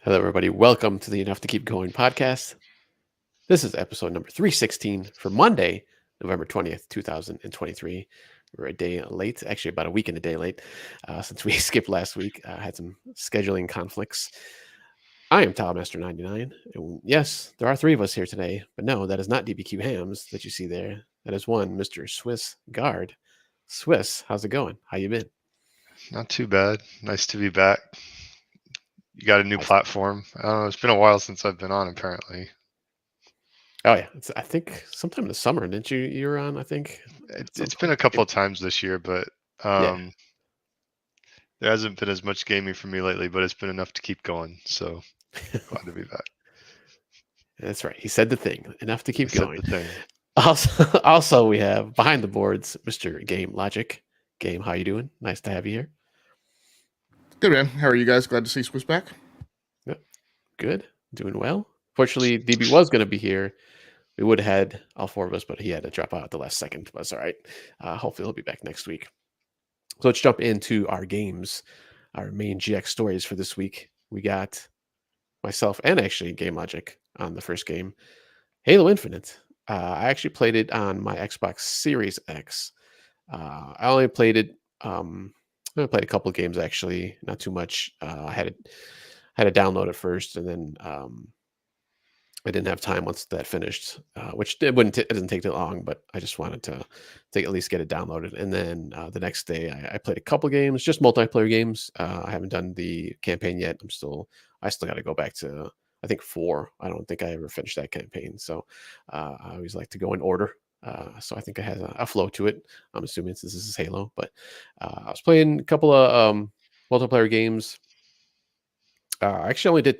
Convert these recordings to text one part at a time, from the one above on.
Hello, everybody. Welcome to the Enough to Keep Going podcast. This is episode number 316 for Monday, November 20th, 2023. We're a day late, actually about a week and a day late since we skipped last week. Had some scheduling conflicts. I am Talmaster99. And yes, there are three of us here today, but no, that is not DBQ Hams that you see there. That is one, Mr. Swiss Guard. Swiss, how's it going? How you been? Not too bad. Nice to be back. You got a new I, platform. I don't know. It's been a while since I've been on, apparently. oh, yeah. I think sometime in the summer, didn't you were on, I think? At some It's been a point. couple of times this year, but Yeah. there hasn't been as much gaming for me lately, but it's been enough to keep going. So glad to be back. That's right. He said the thing. Enough to I keep said going. the thing. Also, we have behind the boards, Mr. Game Logic. Game, how you doing? Nice to have you here. Good, man. How are you guys? Glad to see Swiss back. Yep. Good. Doing well. Fortunately, DB was going to be here. We would have had all four of us, but he had to drop out at the last second. But it's all right. Hopefully, he'll be back next week. So let's jump into our games, our main GX stories for this week. We got myself and actually Game Logic on the first game, Halo Infinite. I actually played it on my Xbox Series X. I only played it. I played a couple of games actually, not too much. I had to download it first, and then I didn't have time once that finished, which it didn't take that long. But I just wanted to at least get it downloaded, and then the next day I played a couple games, just multiplayer games. I haven't done the campaign yet. I still got to go back to I think 4. I don't think I ever finished that campaign, so I always like to go in order. So I think it has a flow to it. I'm assuming since this is Halo, but I was playing a couple of multiplayer games. Actually,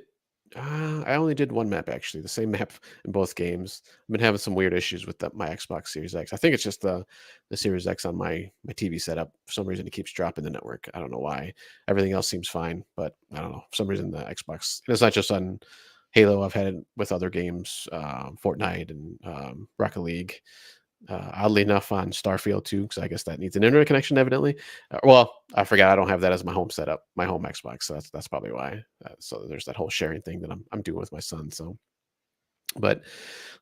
I only did one map actually, the same map in both games. I've been having some weird issues with my Xbox Series X. I think it's just the Series X on my TV setup. For some reason, it keeps dropping the network. I don't know why. Everything else seems fine, but I don't know. For some reason, the Xbox. And it's not just on Halo. I've had it with other games, Fortnite and Rocket League. Oddly enough, on Starfield too, because I guess that needs an internet connection, evidently. Well, I forgot I don't have that as my home setup, my home Xbox, so that's probably why. So there's that whole sharing thing that I'm doing with my son. But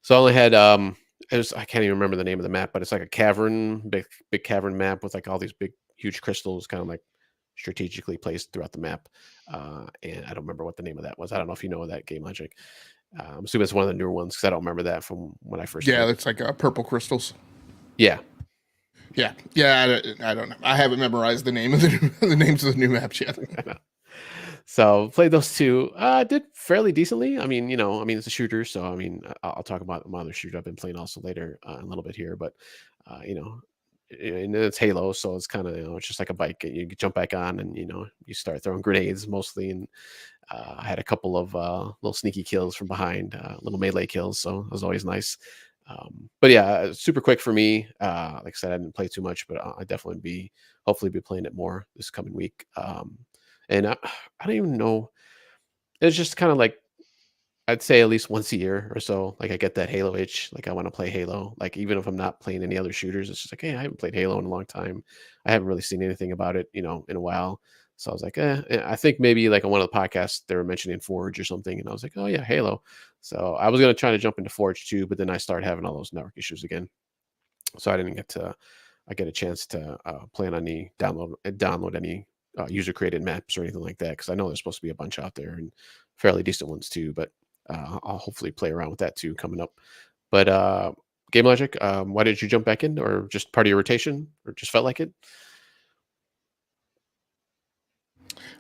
so I only had I can't even remember the name of the map, but it's like a cavern, big cavern map with like all these big huge crystals, kind of like strategically placed throughout the map. And I don't remember what the name of that was. I don't know if you know that, Game Logic. I'm assuming it's one of the newer ones because I don't remember that from when I first Yeah, played. it's like purple crystals. Yeah. Yeah. I don't know. I haven't memorized the name of the names of the new maps yet. So played those two. Did fairly decently. I mean, it's a shooter, so I mean, I'll talk about my other shooter I've been playing also later in a little bit here. But and it's Halo, so it's kind of it's just like a bike. You jump back on, and you start throwing grenades mostly, and I had a couple of little sneaky kills from behind, little melee kills, so it was always nice. But yeah, super quick for me. Like I said, I didn't play too much, but I definitely hopefully be playing it more this coming week. And I don't even know. It's just kind of like I'd say at least once a year or so. Like I get that Halo itch. Like I want to play Halo. Like even if I'm not playing any other shooters, it's just like, hey, I haven't played Halo in a long time. I haven't really seen anything about it, in a while. So I was like, I think maybe like on one of the podcasts they were mentioning Forge or something, and I was like, oh yeah, Halo. So I was gonna try to jump into Forge too, but then I started having all those network issues again. So I didn't get a chance to plan on any download any user created maps or anything like that, because I know there's supposed to be a bunch out there and fairly decent ones too. But I'll hopefully play around with that too coming up. But Game Logic, why did you jump back in, or just part of your rotation, or just felt like it?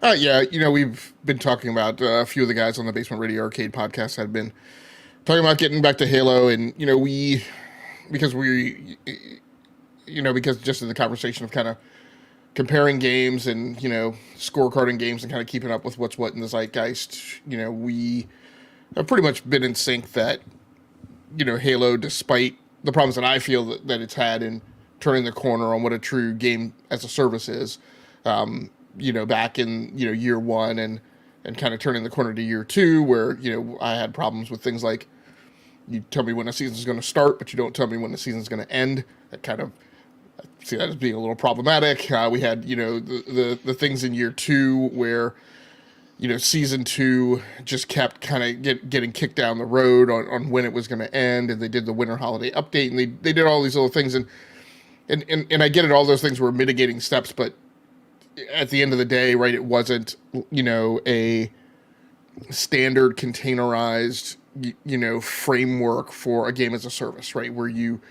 Yeah, we've been talking about a few of the guys on the Basement Radio Arcade podcast had been talking about getting back to Halo, and because because just in the conversation of kind of comparing games and scorecarding games and kind of keeping up with what's what in the zeitgeist, we have pretty much been in sync that Halo, despite the problems that I feel that it's had in turning the corner on what a true game as a service is, back in year one and kind of turning the corner to year two, where I had problems with things like you tell me when a season's going to start, but you don't tell me when the season's going to end. That kind of see that as being a little problematic. We had the things in year two where season 2 just kept kind of getting kicked down the road on when it was going to end, and they did the winter holiday update, and they did all these little things, and I get it, all those things were mitigating steps, but at the end of the day, right, it wasn't, a standard containerized, framework for a game as a service, right? Where the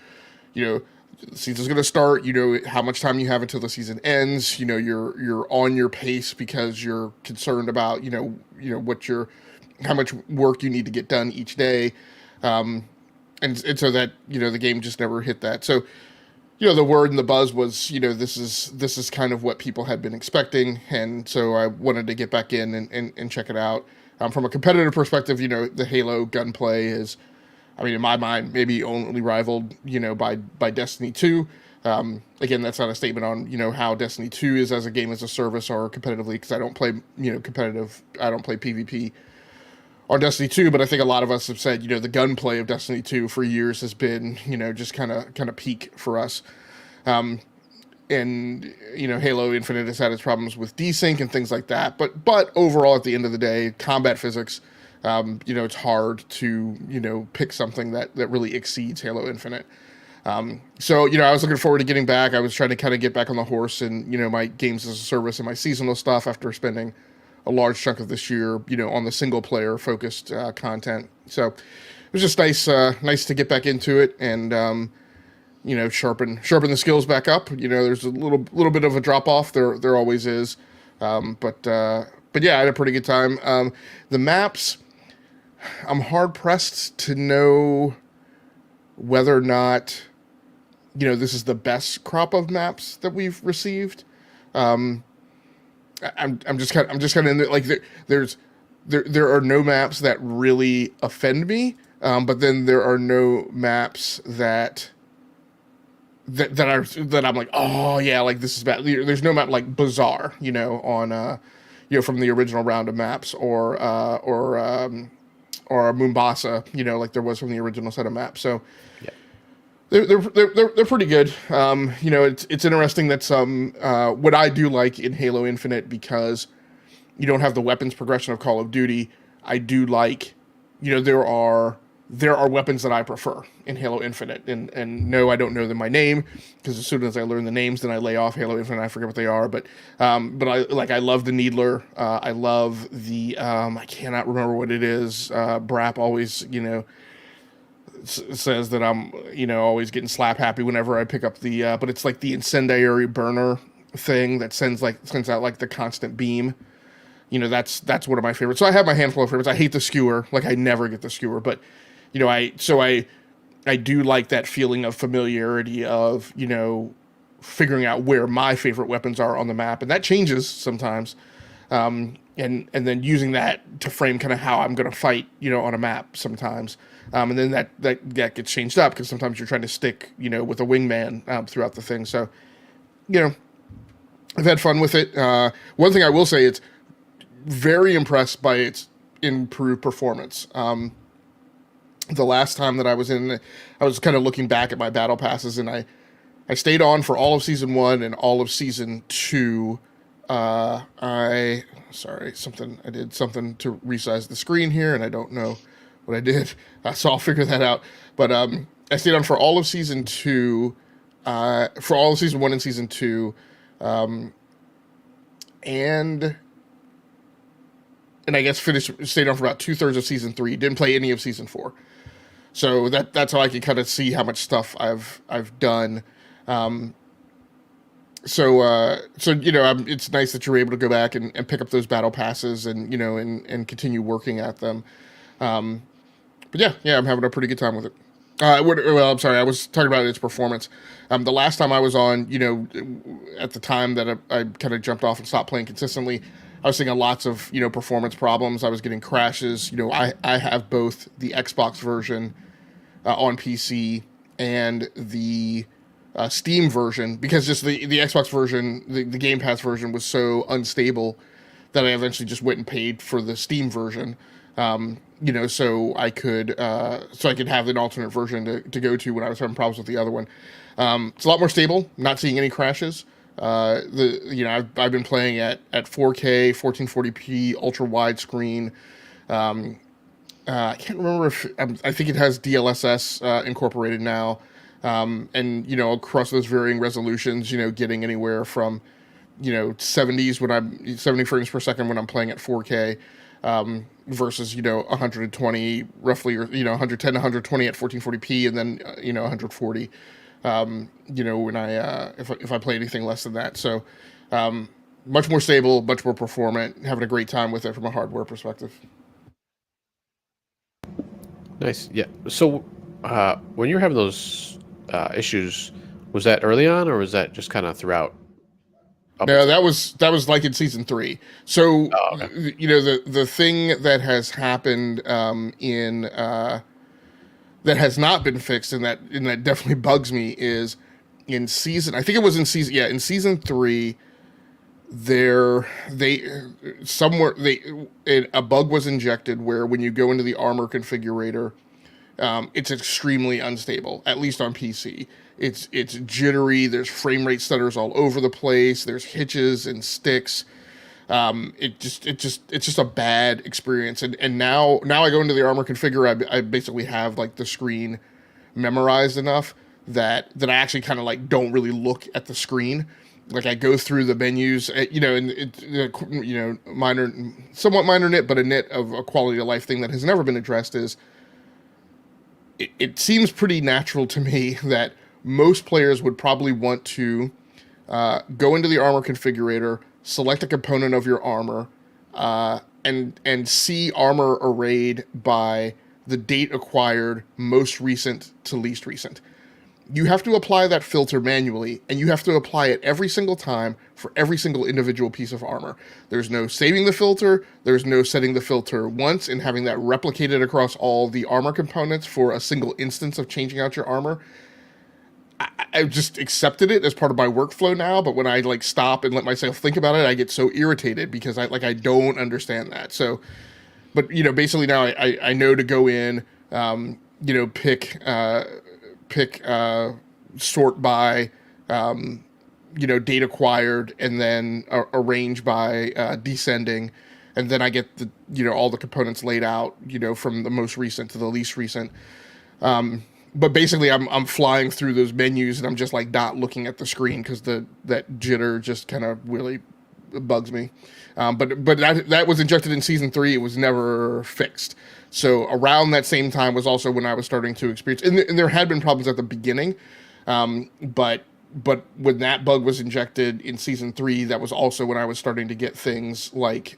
season's going to start, how much time you have until the season ends, you're on your pace because you're concerned about, how much work you need to get done each day. And so that, the game just never hit that. So, the word and the buzz was, this is kind of what people had been expecting. And so I wanted to get back in and check it out. From a competitive perspective, the Halo gunplay is, in my mind, maybe only rivaled, by Destiny 2. Again, that's not a statement on, how Destiny 2 is as a game as a service or competitively, because I don't play, competitive, I don't play PvP on Destiny 2, but I think a lot of us have said, the gunplay of Destiny 2 for years has been, just kind of peak for us. And, Halo Infinite has had its problems with desync and things like that. But overall, at the end of the day, combat physics, it's hard to, pick something that really exceeds Halo Infinite. So, I was looking forward to getting back. I was trying to kind of get back on the horse and, my games as a service and my seasonal stuff after spending a large chunk of this year, on the single player focused content. So it was just nice to get back into it and, sharpen the skills back up. There's a little bit of a drop off. There always is. But yeah, I had a pretty good time. The maps, I'm hard pressed to know whether or not, this is the best crop of maps that we've received. I'm just kind of in there, like there are no maps that really offend me, but then there are no maps that I'm like, oh yeah, like this is bad. There's no map like Bazaar, on from the original round of maps, or Mombasa, like there was from the original set of maps. So they're pretty good. It's interesting that some what I do like in Halo Infinite, because you don't have the weapons progression of Call of Duty. I do like, there are weapons that I prefer in Halo Infinite, and no, I don't know them by name, because as soon as I learn the names, then I lay off Halo Infinite. I forget what they are, but I love the Needler. I love the I cannot remember what it is. Brap always says that I'm always getting slap happy whenever I pick up the but it's like the incendiary burner thing that sends out like the constant beam. That's one of my favorites. So I have my handful of favorites. I hate the skewer. Like, I never get the skewer, but I do like that feeling of familiarity of, figuring out where my favorite weapons are on the map, and that changes sometimes. And then using that to frame kind of how I'm going to fight, on a map sometimes. And then that gets changed up, because sometimes you're trying to stick, with a wingman throughout the thing. So, I've had fun with it. One thing I will say, it's very impressed by its improved performance. The last time that I was in, I was kind of looking back at my battle passes, and I stayed on for all of season 1 and all of season 2. I did something to resize the screen here, and I don't know what I did. So I'll figure that out. But I stayed on for all of season 2, for all of season 1 and season 2, and I guess stayed on for about 2/3 of season 3. Didn't play any of season 4. So that's how I can kind of see how much stuff I've done. It's nice that you're able to go back and pick up those battle passes and and continue working at them. But yeah, I'm having a pretty good time with it. I'm sorry, I was talking about its performance. The last time I was on, at the time that I kind of jumped off and stopped playing consistently, I was seeing lots of, performance problems. I was getting crashes. I have both the Xbox version on PC and the Steam version, because just the Xbox version, the Game Pass version was so unstable that I eventually just went and paid for the Steam version. So I could have an alternate version to go to when I was having problems with the other one. It's a lot more stable, not seeing any crashes. I've been playing at 4K, 1440p, ultra widescreen. I can't remember if I think it has DLSS incorporated now, and across those varying resolutions, getting anywhere from 70s when I'm 70 frames per second when I'm playing at 4K, versus 120 roughly, or 110 to 120 at 1440p, and then 140. When if I play anything less than that, so much more stable, much more performant, having a great time with it from a hardware perspective. Nice. Yeah. So, when you were having those issues, was that early on, or was that just kind of throughout? No, that was like in season 3. So, Oh, okay. the thing that has happened in that has not been fixed, and that definitely bugs me, is in season. I think it was in season. Yeah, in season 3, a bug was injected where when you go into the armor configurator, it's extremely unstable, at least on PC. It's jittery. There's frame rate stutters all over the place. There's hitches and sticks. It's just a bad experience. And now I go into the armor configure. I basically have like the screen memorized enough that I actually kind of like don't really look at the screen. Like I go through the menus, and somewhat minor nit, but a nit of a quality of life thing that has never been addressed is it seems pretty natural to me that most players would probably want to go into the armor configurator, select a component of your armor, and see armor arrayed by the date acquired, most recent to least recent. You have to apply that filter manually, and you have to apply it every single time for every single individual piece of armor. There's no saving the filter, there's no setting the filter once and having that replicated across all the armor components for a single instance of changing out your armor. I've just accepted it as part of my workflow now, but when I like stop and let myself think about it, I get so irritated because I don't understand that. So, but basically now I know to go in, pick sort by date acquired, and then arrange by descending, and then I get the all the components laid out from the most recent to the least recent. But basically I'm flying through those menus and I'm just like not looking at the screen because that jitter just kind of really bugs me. But that was injected in season 3. It was never fixed. So around that same time was also when I was starting to experience, and there had been problems at the beginning, but when that bug was injected in season 3, that was also when I was starting to get things like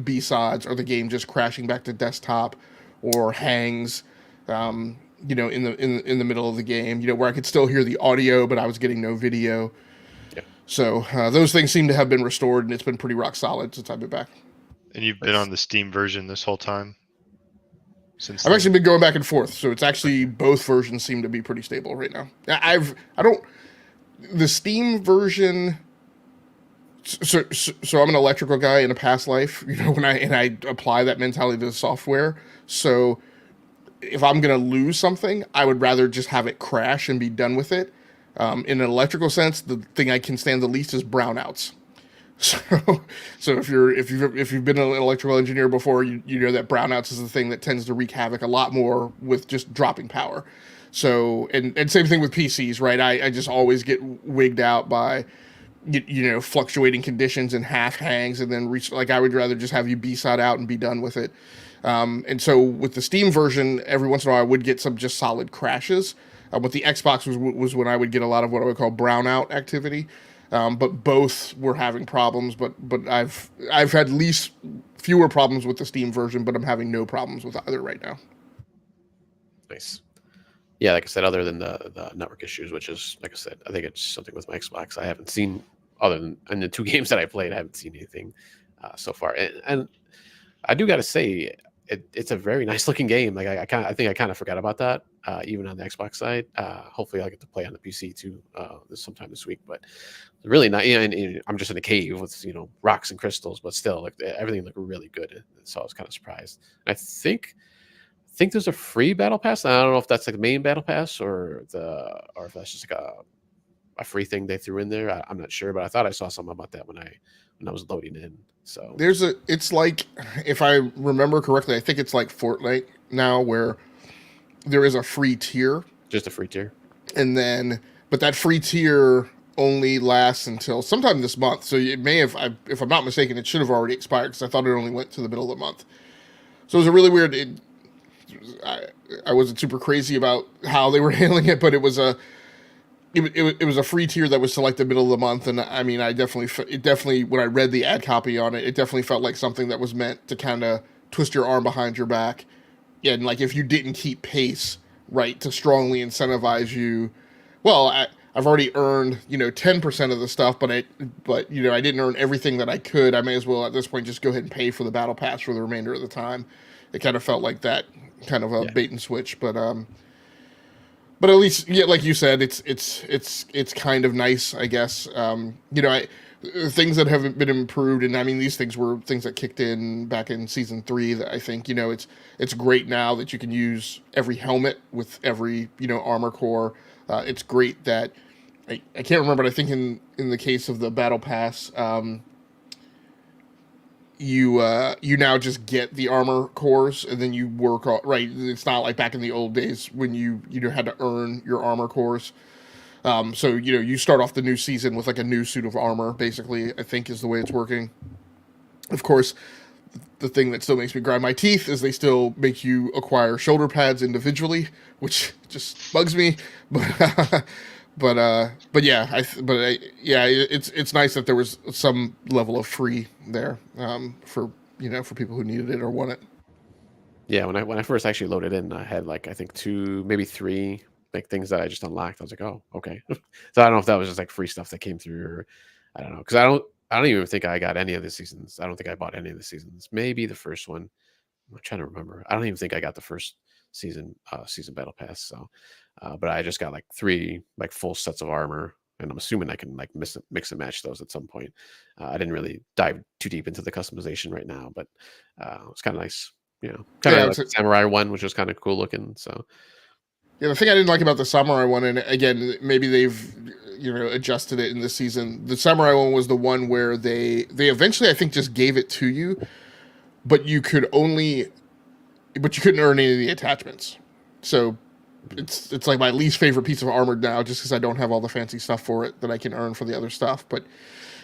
B-SODs, or the game just crashing back to desktop, or hangs, in the middle of the game, where I could still hear the audio, but I was getting no video. Yeah. So those things seem to have been restored, and it's been pretty rock solid since I've been back. And you've been on the Steam version this whole time? I've actually been going back and forth, so it's actually both versions seem to be pretty stable right now. The Steam version. So I'm an electrical guy in a past life, when I apply that mentality to the software. So if I'm gonna lose something, I would rather just have it crash and be done with it. In an electrical sense, the thing I can stand the least is brownouts. So if you've been an electrical engineer before, you know that brownouts is the thing that tends to wreak havoc a lot more with just dropping power. So and same thing with PCs, right? I just always get wigged out by fluctuating conditions and half hangs, and then I would rather just have you B-SOD out and be done with it. And so with the Steam version, every once in a while I would get some just solid crashes. With the Xbox was when I would get a lot of what I would call brownout activity. But both were having problems. But I've had least fewer problems with the Steam version, but I'm having no problems with either right now. Nice. Yeah, like I said, other than the network issues, which is, like I said, I think it's something with my Xbox. I haven't seen, other than in the 2 games that I played, I haven't seen anything so far. And I do got to say, it's a very nice looking game. Like I think I kind of forgot about that, even on the Xbox side. Hopefully I'll get to play on the PC too sometime this week. But really not. And I'm just in a cave with rocks and crystals, but still, like everything looked really good. So I was kind of surprised. And I think there's a free battle pass. I don't know if that's like the main battle pass or if that's just like a free thing they threw in there. I'm not sure, but I thought I saw something about that when I was loading in. So it's like, if I remember correctly, I think it's like Fortnite now, where there is a free tier, just a free tier. and then but that free tier only lasts until sometime this month. So it may have, if I'm not mistaken, it should have already expired, because I thought it only went to the middle of the month. So it was a really weird. I wasn't super crazy about how they were handling it, but it was a free tier that was to like the middle of the month, and I mean, it definitely, when I read the ad copy on it, it definitely felt like something that was meant to kind of twist your arm behind your back, and like, if you didn't keep pace, right, to strongly incentivize you. Well, I've already earned 10% of the stuff, but I didn't earn everything that I could. I may as well at this point just go ahead and pay for the battle pass for the remainder of the time. It kind of felt like that kind of a Yeah. bait and switch, but at least, yeah, like you said, it's kind of nice, I guess. Things that have been improved, and I mean, these things were things that kicked in back in season 3. That I think, it's great now that you can use every helmet with every armor core. It's great that I can't remember, but I think in the case of the battle pass, you now just get the armor cores, and then you work all right. It's not like back in the old days when you had to earn your armor cores. So you start off the new season with like a new suit of armor, basically, I think, is the way it's working. Of course, the thing that still makes me grind my teeth is they still make you acquire shoulder pads individually, which just bugs me. But yeah, it's nice that there was some level of free there, for people who needed it or want it. Yeah, when I first actually loaded in, I had like I think 2, maybe 3 like things that I just unlocked. I was like, oh, okay. So I don't know if that was just like free stuff that came through, or I don't know, because I don't even think I got any of the seasons. I don't think I bought any of the seasons. Maybe the first one. I'm trying to remember. I don't even think I got the first season battle pass. So, but I just got like 3 like full sets of armor, and I'm assuming I can like mix and match those at some point. I didn't really dive too deep into the customization right now, but it's kind of nice. Kind Yeah, of like the samurai one, which was kind of cool looking. So yeah. The thing I didn't like about the samurai one, and again, maybe they've adjusted it in this season. The samurai one was the one where they eventually, I think, just gave it to you, but you couldn't earn any of the attachments. So it's like my least favorite piece of armor now, just because I don't have all the fancy stuff for it that I can earn for the other stuff. But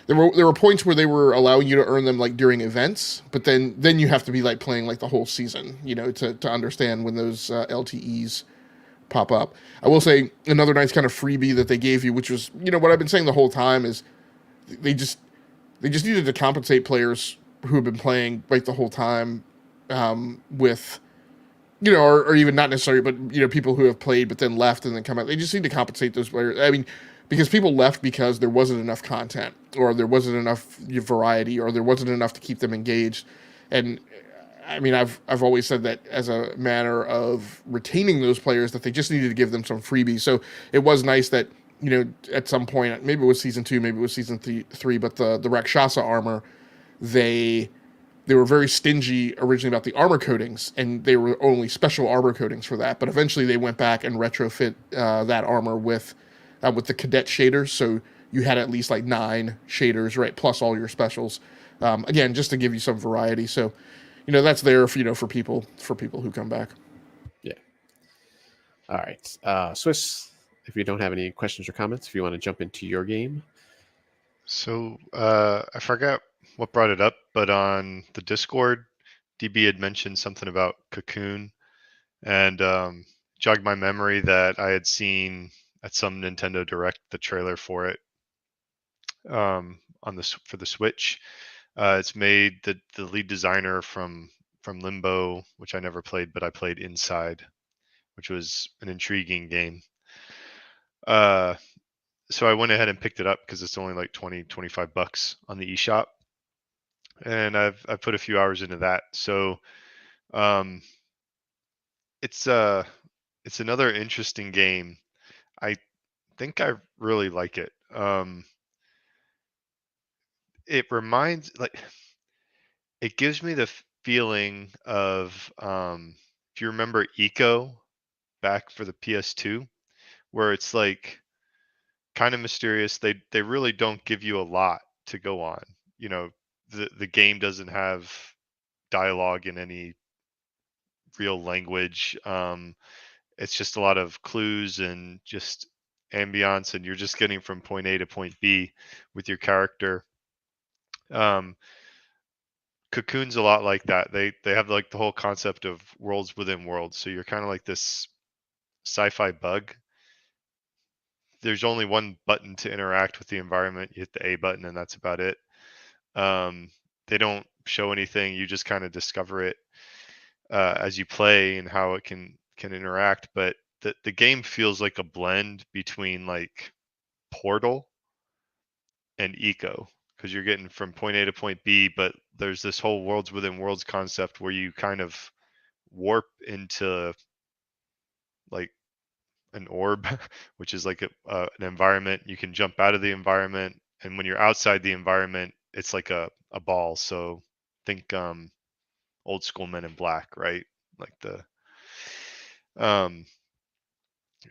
there were points where they were allowing you to earn them like during events, but then you have to be like playing like the whole season, to understand when those LTEs pop up. I will say another nice kind of freebie that they gave you, which was what I've been saying the whole time, is they just needed to compensate players who have been playing like the whole time, with or even not necessarily, but people who have played but then left and then come out. They just need to compensate those players. I mean, because people left because there wasn't enough content, or there wasn't enough variety, or there wasn't enough to keep them engaged. And I mean, I've always said that as a matter of retaining those players, that they just needed to give them some freebies. So it was nice that at some point, maybe it was season 2, maybe it was season 3, but the Rakshasa armor, they were very stingy originally about the armor coatings, and they were only special armor coatings for that. But eventually, they went back and retrofit that armor with the cadet shaders, so you had at least like 9 shaders, right, plus all your specials. Again, just to give you some variety. So, that's there for people who come back. yeah. All right, Swiss. If you don't have any questions or comments, if you want to jump into your game. So I forgot what brought it up, but on the Discord, DB had mentioned something about Cocoon, and jogged my memory that I had seen at some Nintendo Direct the trailer for it, for the Switch. It's made the lead designer from Limbo, which I never played, but I played Inside, which was an intriguing game. So I went ahead and picked it up because it's only like 20-25 bucks on the eShop, and I've put a few hours into that. So it's another interesting game. I think I really like it. It reminds, like, it gives me the feeling of, if you remember Eco back for the PS2, where it's like kind of mysterious. They really don't give you a lot to go on. You know, the game doesn't have dialogue in any real language. It's just a lot of clues and just ambiance, and you're just getting from point A to point B with your character. Um, Cocoon's a lot like that. They have like the whole concept of worlds within worlds. So you're kind of like this sci-fi bug. There's only one button to interact with the environment. You hit the A button, and that's about it. They don't show anything. You just kind of discover it as you play and how it can interact. But the game feels like a blend between like Portal and Eco, because you're getting from point A to point B, but there's this whole worlds within worlds concept where you kind of warp into like an orb, which is like an environment. You can jump out of the environment, and when you're outside the environment, it's like a ball. So think old school Men in Black, right? Like the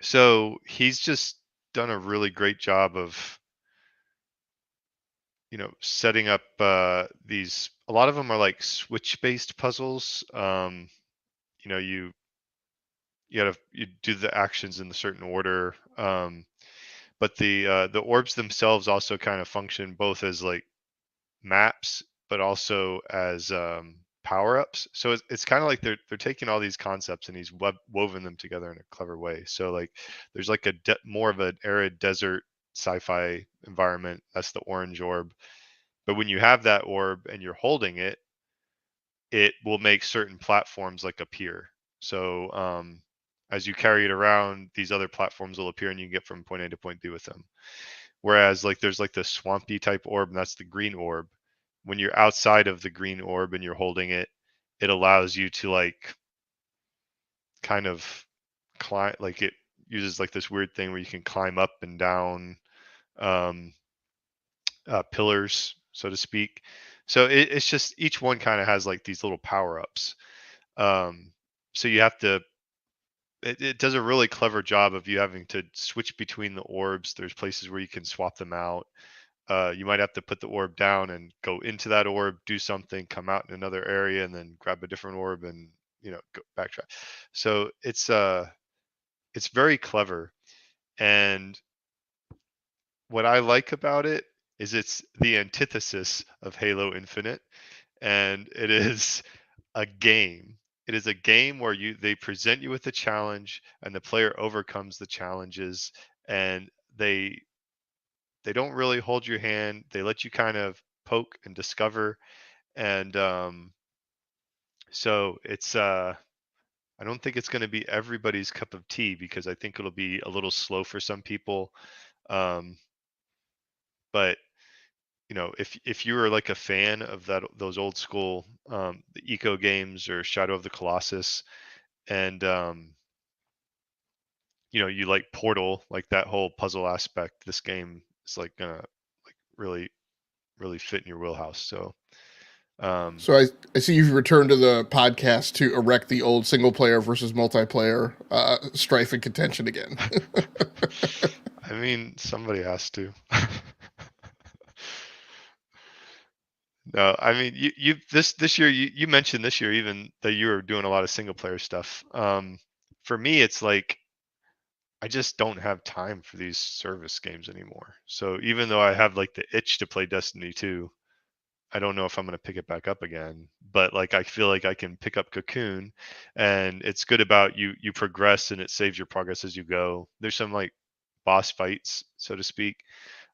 so he's just done a really great job of setting up these. A lot of them are like switch based puzzles. You you do the actions in a certain order. But the orbs themselves also kind of function both as like maps, but also as power ups. So it's kind of like they're taking all these concepts and he's woven them together in a clever way. So like there's like more of an arid desert sci-fi environment. That's the orange orb. But when you have that orb and you're holding it, it will make certain platforms like appear. So as you carry it around, these other platforms will appear and you can get from point A to point B with them. Whereas like there's like the swampy type orb, and that's the green orb. When you're outside of the green orb and you're holding it, it allows you to like kind of climb, like it uses like this weird thing where you can climb up and down pillars, so to speak. So it's just each one kind of has like these little power ups. So you have to. It does a really clever job of you having to switch between the orbs. There's places where you can swap them out. You might have to put the orb down and go into that orb, do something, come out in another area, and then grab a different orb and go backtrack. So it's very clever. And what I like about it is it's the antithesis of Halo Infinite, and it is a game. It is a game where they present you with a challenge and the player overcomes the challenges, and they don't really hold your hand. They let you kind of poke and discover. And so it's I don't think it's going to be everybody's cup of tea, because I think it'll be a little slow for some people. But if you were like a fan of those old school the Eco games or Shadow of the Colossus, and you like Portal, like that whole puzzle aspect, this game is like gonna like really fit in your wheelhouse. So So I see you've returned to the podcast to erect the old single player versus multiplayer strife and contention again. I mean, somebody has to. No, I mean, you this year you mentioned this year even that you were doing a lot of single player stuff. For me, it's like I just don't have time for these service games anymore. So even though I have like the itch to play Destiny 2, I don't know if I'm going to pick it back up again. But like I feel like I can pick up Cocoon, and it's good about you progress and it saves your progress as you go. There's some like boss fights, so to speak.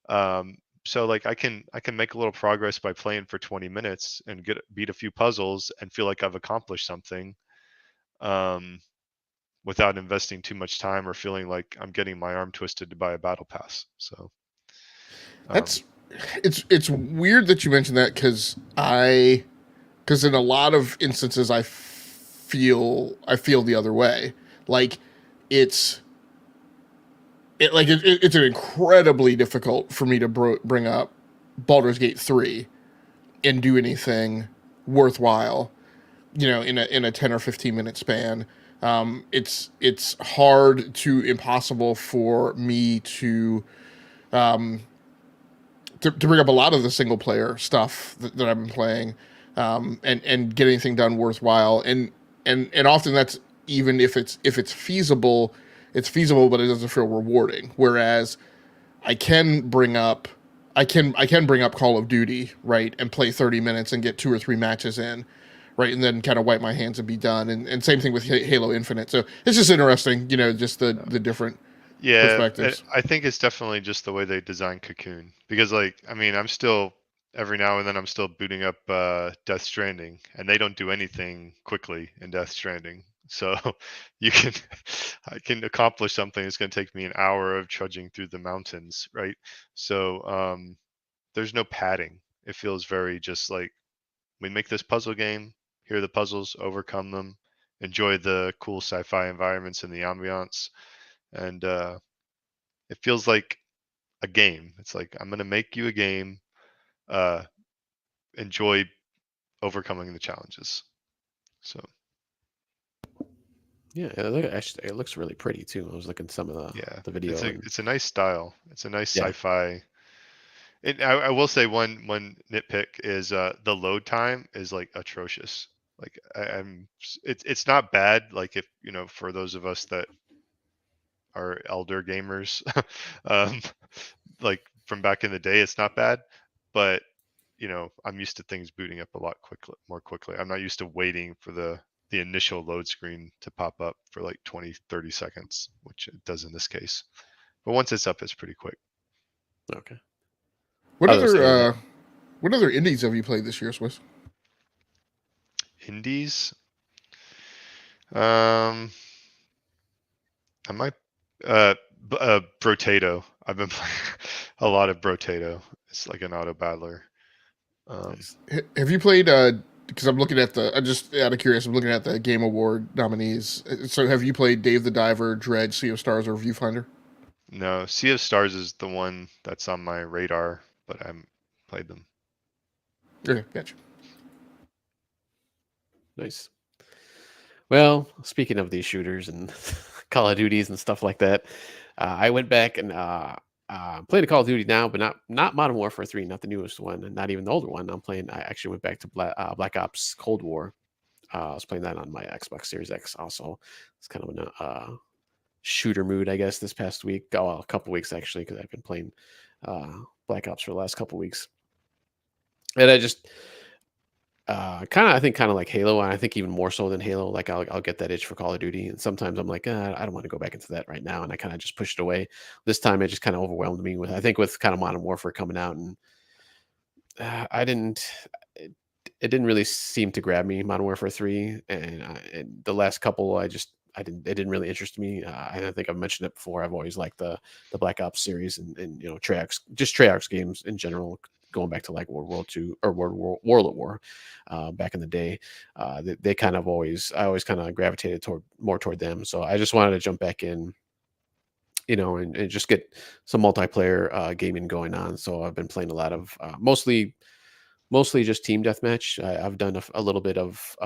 So like I can make a little progress by playing for 20 minutes and beat a few puzzles and feel like I've accomplished something. Without investing too much time or feeling like I'm getting my arm twisted to buy a battle pass. So That's it's weird that you mentioned that because in a lot of instances I feel the other way. Like it's it's an incredibly difficult for me to bring up Baldur's Gate 3 and do anything worthwhile, in a 10 or 15 minute span. It's hard to impossible for me to to bring up a lot of the single player stuff that I've been playing, and get anything done worthwhile. And often that's, even if it's feasible, but it doesn't feel rewarding. Whereas I can bring up Call of Duty, right, and play 30 minutes and get 2 or 3 matches in, right, and then kind of wipe my hands and be done. And same thing with Halo Infinite. So it's just interesting, just the different perspectives. I think it's definitely just the way they design Cocoon, because like, I mean, I'm still every now and then I'm still booting up Death Stranding, and they don't do anything quickly in Death Stranding. So you can I can accomplish something that's going to take me an hour of trudging through the mountains, right? So there's no padding. It feels very just like, we make this puzzle game, here are the puzzles, overcome them, enjoy the cool sci-fi environments and the ambiance. And it feels like a game. It's like, I'm going to make you a game, enjoy overcoming the challenges. So Yeah, actually, it looks really pretty too. I was looking at some of the video. It's a nice style. It's a nice Yeah. sci-fi. I will say one nitpick is the load time is like atrocious. Like it's not bad. Like, if for those of us that are elder gamers, like from back in the day, it's not bad. But I'm used to things booting up a lot more quickly. I'm not used to waiting for the initial load screen to pop up for like 20-30 seconds, which it does in this case. But once it's up, it's pretty quick. Okay. What other indies have you played this year, Swiss? Indies? I might Brotato. I've been playing a lot of Brotato. It's like an auto battler. Nice. Have you played? Because I'm looking at just out of curiosity, I'm looking at the Game Award nominees. So have you played Dave the Diver, Dredge, Sea of Stars, or Viewfinder? No, Sea of Stars is the one that's on my radar, but I haven't played them. Okay, gotcha. Nice. Well, speaking of these shooters and Call of Duties and stuff like that, I went back and played a Call of Duty now, but not Modern Warfare 3, not the newest one, and not even the older one. I actually went back to Black Ops Cold War. I was playing that on my Xbox Series X also. It's kind of in a shooter mood, I guess, this past week. Oh, well, a couple weeks actually, because I've been playing Black Ops for the last couple weeks. And I just I think kind of like Halo, and I think even more so than Halo. Like I'll get that itch for Call of Duty, and sometimes I'm like, I don't want to go back into that right now, and I kind of just pushed it away. This time, it just kind of overwhelmed me with, I think, with kind of Modern Warfare coming out, and I didn't. It didn't really seem to grab me, Modern Warfare 3, and the last couple, I didn't. It didn't really interest me. I think I've mentioned it before. I've always liked the Black Ops series and Treyarch's games in general, going back to like World War II or World at War back in the day. They kind of I always kind of gravitated more toward them. So I just wanted to jump back in, and just get some multiplayer gaming going on. So I've been playing a lot of mostly just team deathmatch. I've done a little bit of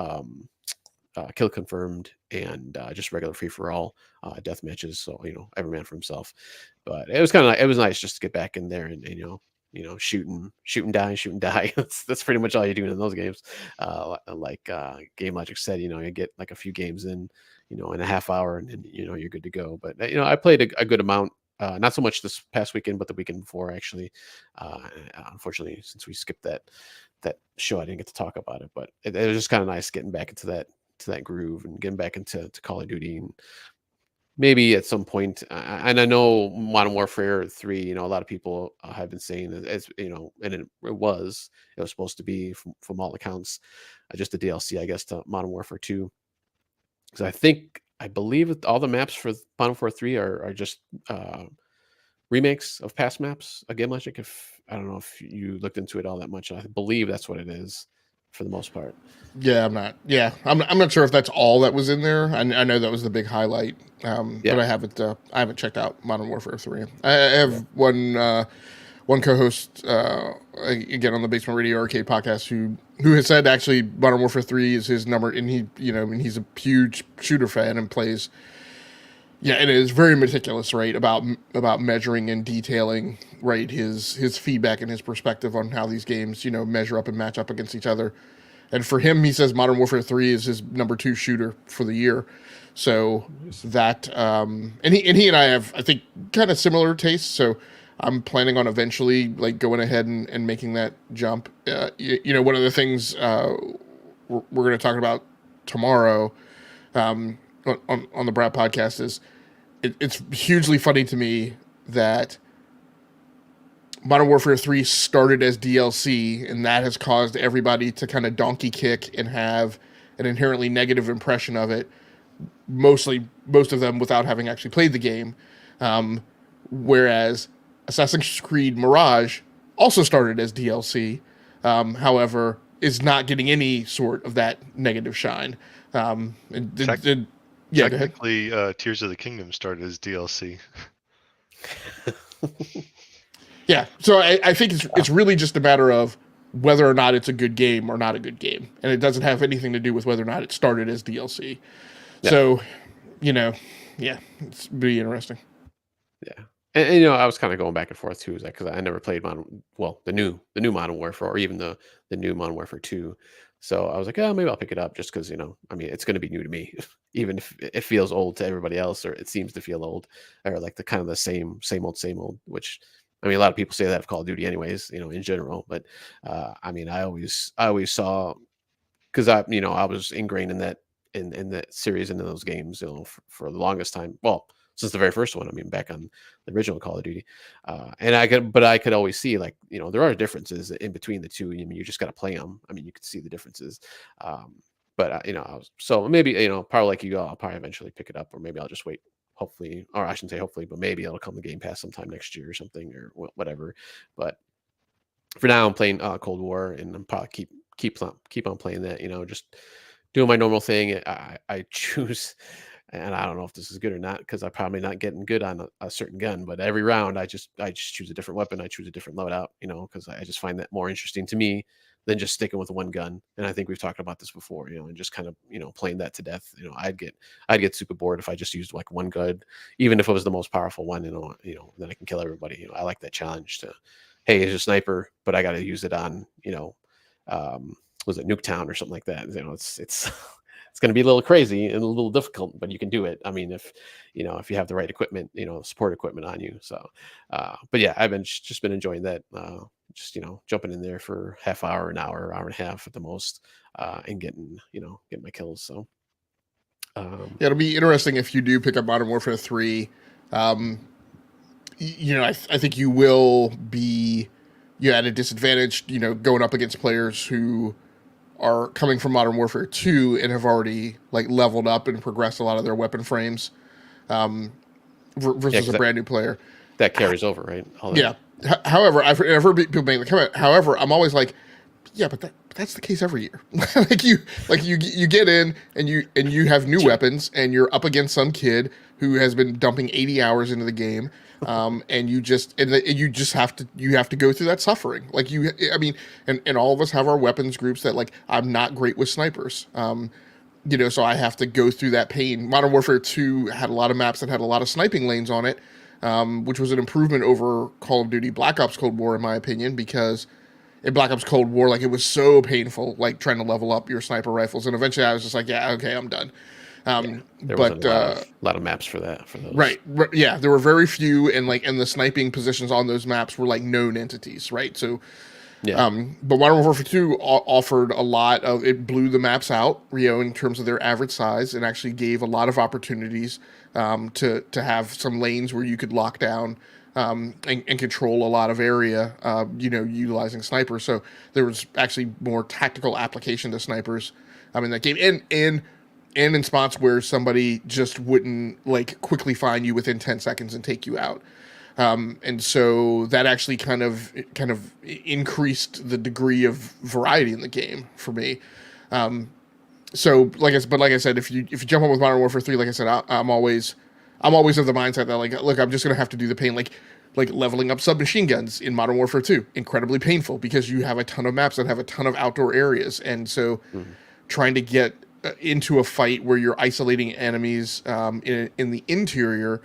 kill confirmed and just regular free for all death matches. So every man for himself. But it was nice just to get back in there and shoot and die. That's pretty much all you're doing in those games. Like Game Logic said, you get like a few games in a half hour, and then you're good to go. But I played a good amount. Not so much this past weekend, but the weekend before, actually. Unfortunately, since we skipped that show, I didn't get to talk about it. But it was just kind of nice getting back into that groove and getting back into Call of Duty. And maybe at some point, and I know Modern Warfare 3, a lot of people have been saying that, and it was supposed to be, from all accounts, just a DLC, I guess, to Modern Warfare 2. Because I believe that all the maps for Modern Warfare 3 are just remakes of past maps. A Game Logic, I don't know if you looked into it all that much. I believe that's what it is for the most part. Yeah, I'm not. Yeah, I'm not sure if that's all that was in there. I know that was the big highlight, but I haven't checked out Modern Warfare 3. I have one co-host again on the Basement Radio Arcade podcast who has said actually Modern Warfare 3 is his number, and he's a huge shooter fan and plays Yeah, and it is very meticulous, right, about measuring and detailing, right, his feedback and his perspective on how these games, measure up and match up against each other. And for him, he says Modern Warfare 3 is his number 2 shooter for the year. So Nice. that and he and I have, I think, kind of similar tastes. So I'm planning on eventually like going ahead and making that jump. One of the things we're going to talk about tomorrow on the Brad podcast is it's hugely funny to me that Modern Warfare 3 started as DLC, and that has caused everybody to kind of donkey kick and have an inherently negative impression of it. Most of them without having actually played the game. Whereas Assassin's Creed Mirage also started as DLC, however, is not getting any sort of that negative shine. Yeah, go ahead. Technically, Tears of the Kingdom started as DLC. Yeah, so I think it's really just a matter of whether or not it's a good game or not a good game, and it doesn't have anything to do with whether or not it started as DLC. Yeah. So, yeah, it's pretty interesting. Yeah. And I was kind of going back and forth too, because I never played the new Modern Warfare, or even the new Modern Warfare 2. So I was like, oh, maybe I'll pick it up just because, I mean, it's going to be new to me, even if it feels old to everybody else, or it seems to feel old, or like the kind of the same old, which, I mean, a lot of people say that of Call of Duty anyways, in general. But I mean, I always saw, because I was ingrained in that series and in those games, for the longest time. Well, since the very first one. I mean, back on the original Call of Duty, and I could always see, like, there are differences in between the two. I mean, you just got to play them. I mean, you could see the differences. But I was, so maybe, probably like you, I'll probably eventually pick it up, or maybe I'll just wait. Hopefully, or I shouldn't say hopefully, but maybe it'll come to Game Pass sometime next year or something, or whatever. But for now, I'm playing Cold War, and I'm probably keep on playing that. Just doing my normal thing. I choose, and I don't know if this is good or not, because I'm probably not getting good on a certain gun. But every round, I just choose a different weapon. I choose a different loadout. Because I just find that more interesting to me than just sticking with one gun. And I think we've talked about this before. And just kind of playing that to death. I'd get super bored if I just used like one gun, even if it was the most powerful one. Then I can kill everybody. I like that challenge to, hey, it's a sniper, but I got to use it on, was it Nuketown or something like that? It's it's going to be a little crazy and a little difficult, but you can do it. I mean, if you have the right equipment, support equipment on you. So, but yeah, I've just been enjoying that. Just jumping in there for half hour, an hour, hour and a half at the most, and getting my kills. So, yeah, it'll be interesting if you do pick up Modern Warfare 3. I think you will be at a disadvantage, going up against players who are coming from Modern Warfare 2 and have already like leveled up and progressed a lot of their weapon frames, versus a brand new player. That carries over, right? Yeah. However, I've heard people make the comment. However, I'm always like, yeah, but that's the case every year. you get in and you have new weapons, and you're up against some kid who has been dumping 80 hours into the game, and you just have to go through that suffering. And all of us have our weapons groups that, like, I'm not great with snipers. So I have to go through that pain. Modern Warfare 2 had a lot of maps that had a lot of sniping lanes on it, which was an improvement over Call of Duty Black Ops Cold War, in my opinion, because in Black Ops Cold War, like, it was so painful, like, trying to level up your sniper rifles. And eventually I was just like, yeah, okay, I'm done. There was a lot of maps for those. Right. Yeah, there were very few, and the sniping positions on those maps were like known entities, right? So, yeah. But Modern Warfare 2 offered a lot of, it blew the maps out, in terms of their average size, and actually gave a lot of opportunities to have some lanes where you could lock down and control a lot of area, utilizing snipers. So there was actually more tactical application to snipers in that game, and in spots where somebody just wouldn't, like, quickly find you within 10 seconds and take you out. And so that actually kind of increased the degree of variety in the game for me. So like I said, if you jump on with Modern Warfare 3, like I said, I'm always of the mindset that, like, look, I'm just gonna have to do the pain, like leveling up submachine guns in Modern Warfare 2, incredibly painful because you have a ton of maps that have a ton of outdoor areas, and so trying to get into a fight where you're isolating enemies in the interior,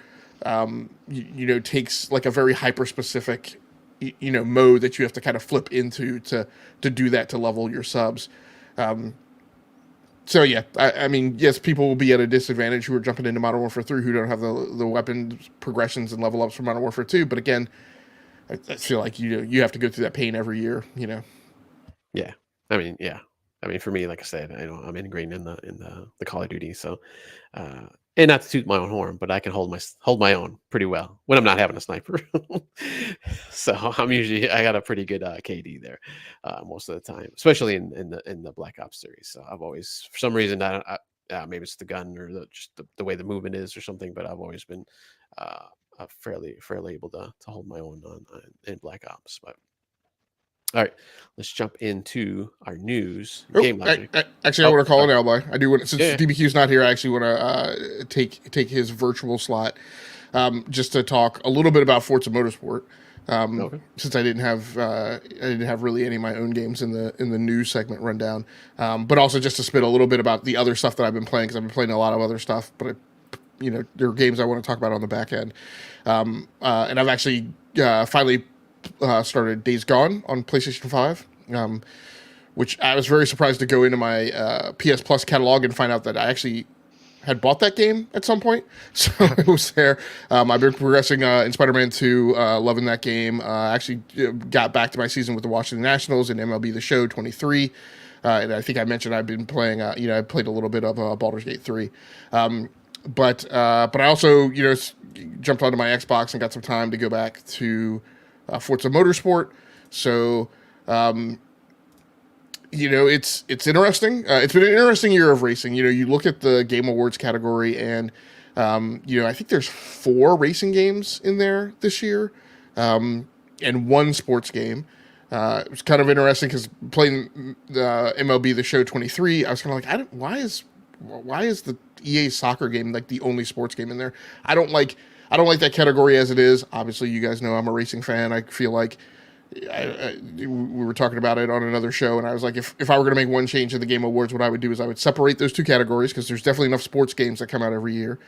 takes like a very hyper specific mode that you have to kind of flip into to do that, to level your subs. So yeah, I mean, yes, people will be at a disadvantage who are jumping into Modern Warfare 3 who don't have the weapon progressions and level ups for Modern Warfare 2. But again, I feel like you have to go through that pain every year. Yeah. I mean, yeah. I mean, for me, like I said, I know I'm ingrained in the Call of Duty, so and not to toot my own horn, but I can hold my own pretty well when I'm not having a sniper. So I got a pretty good KD there most of the time, especially in the Black Ops series. So I've always, for some reason, maybe it's the gun or just the way the movement is or something, but I've always been fairly able to hold my own in Black Ops. But all right, let's jump into our news. Game logic. Actually, I want to call an ally. I do want, since Yeah. DBQ's not here, I actually want to take his virtual slot just to talk a little bit about Forza Motorsport. Okay. Since I didn't have really any of my own games in the news segment rundown, but also just to spit a little bit about the other stuff that I've been playing, because I've been playing a lot of other stuff, but there are games I want to talk about on the back end, and I've actually finally started Days Gone on PlayStation 5, which I was very surprised to go into my PS Plus catalog and find out that I actually had bought that game at some point. So it was there. I've been progressing in Spider-Man 2, loving that game. Actually got back to my season with the Washington Nationals and MLB The Show 23. And I think I mentioned I've been playing, I played a little bit of Baldur's Gate 3. But I also, jumped onto my Xbox and got some time to go back to Forza Motorsport. So, it's interesting. It's been an interesting year of racing. You look at the Game Awards category, and I think there's 4 racing games in there this year, and 1 sports game. It was kind of interesting because playing the MLB The Show 23, I was kind of like, why is the EA soccer game like the only sports game in there? I don't like that category as it is. Obviously, you guys know I'm a racing fan. I feel like we were talking about it on another show, and I was like, if I were going to make one change to the Game Awards, what I would do is I would separate those 2 categories, because there's definitely enough sports games that come out every year.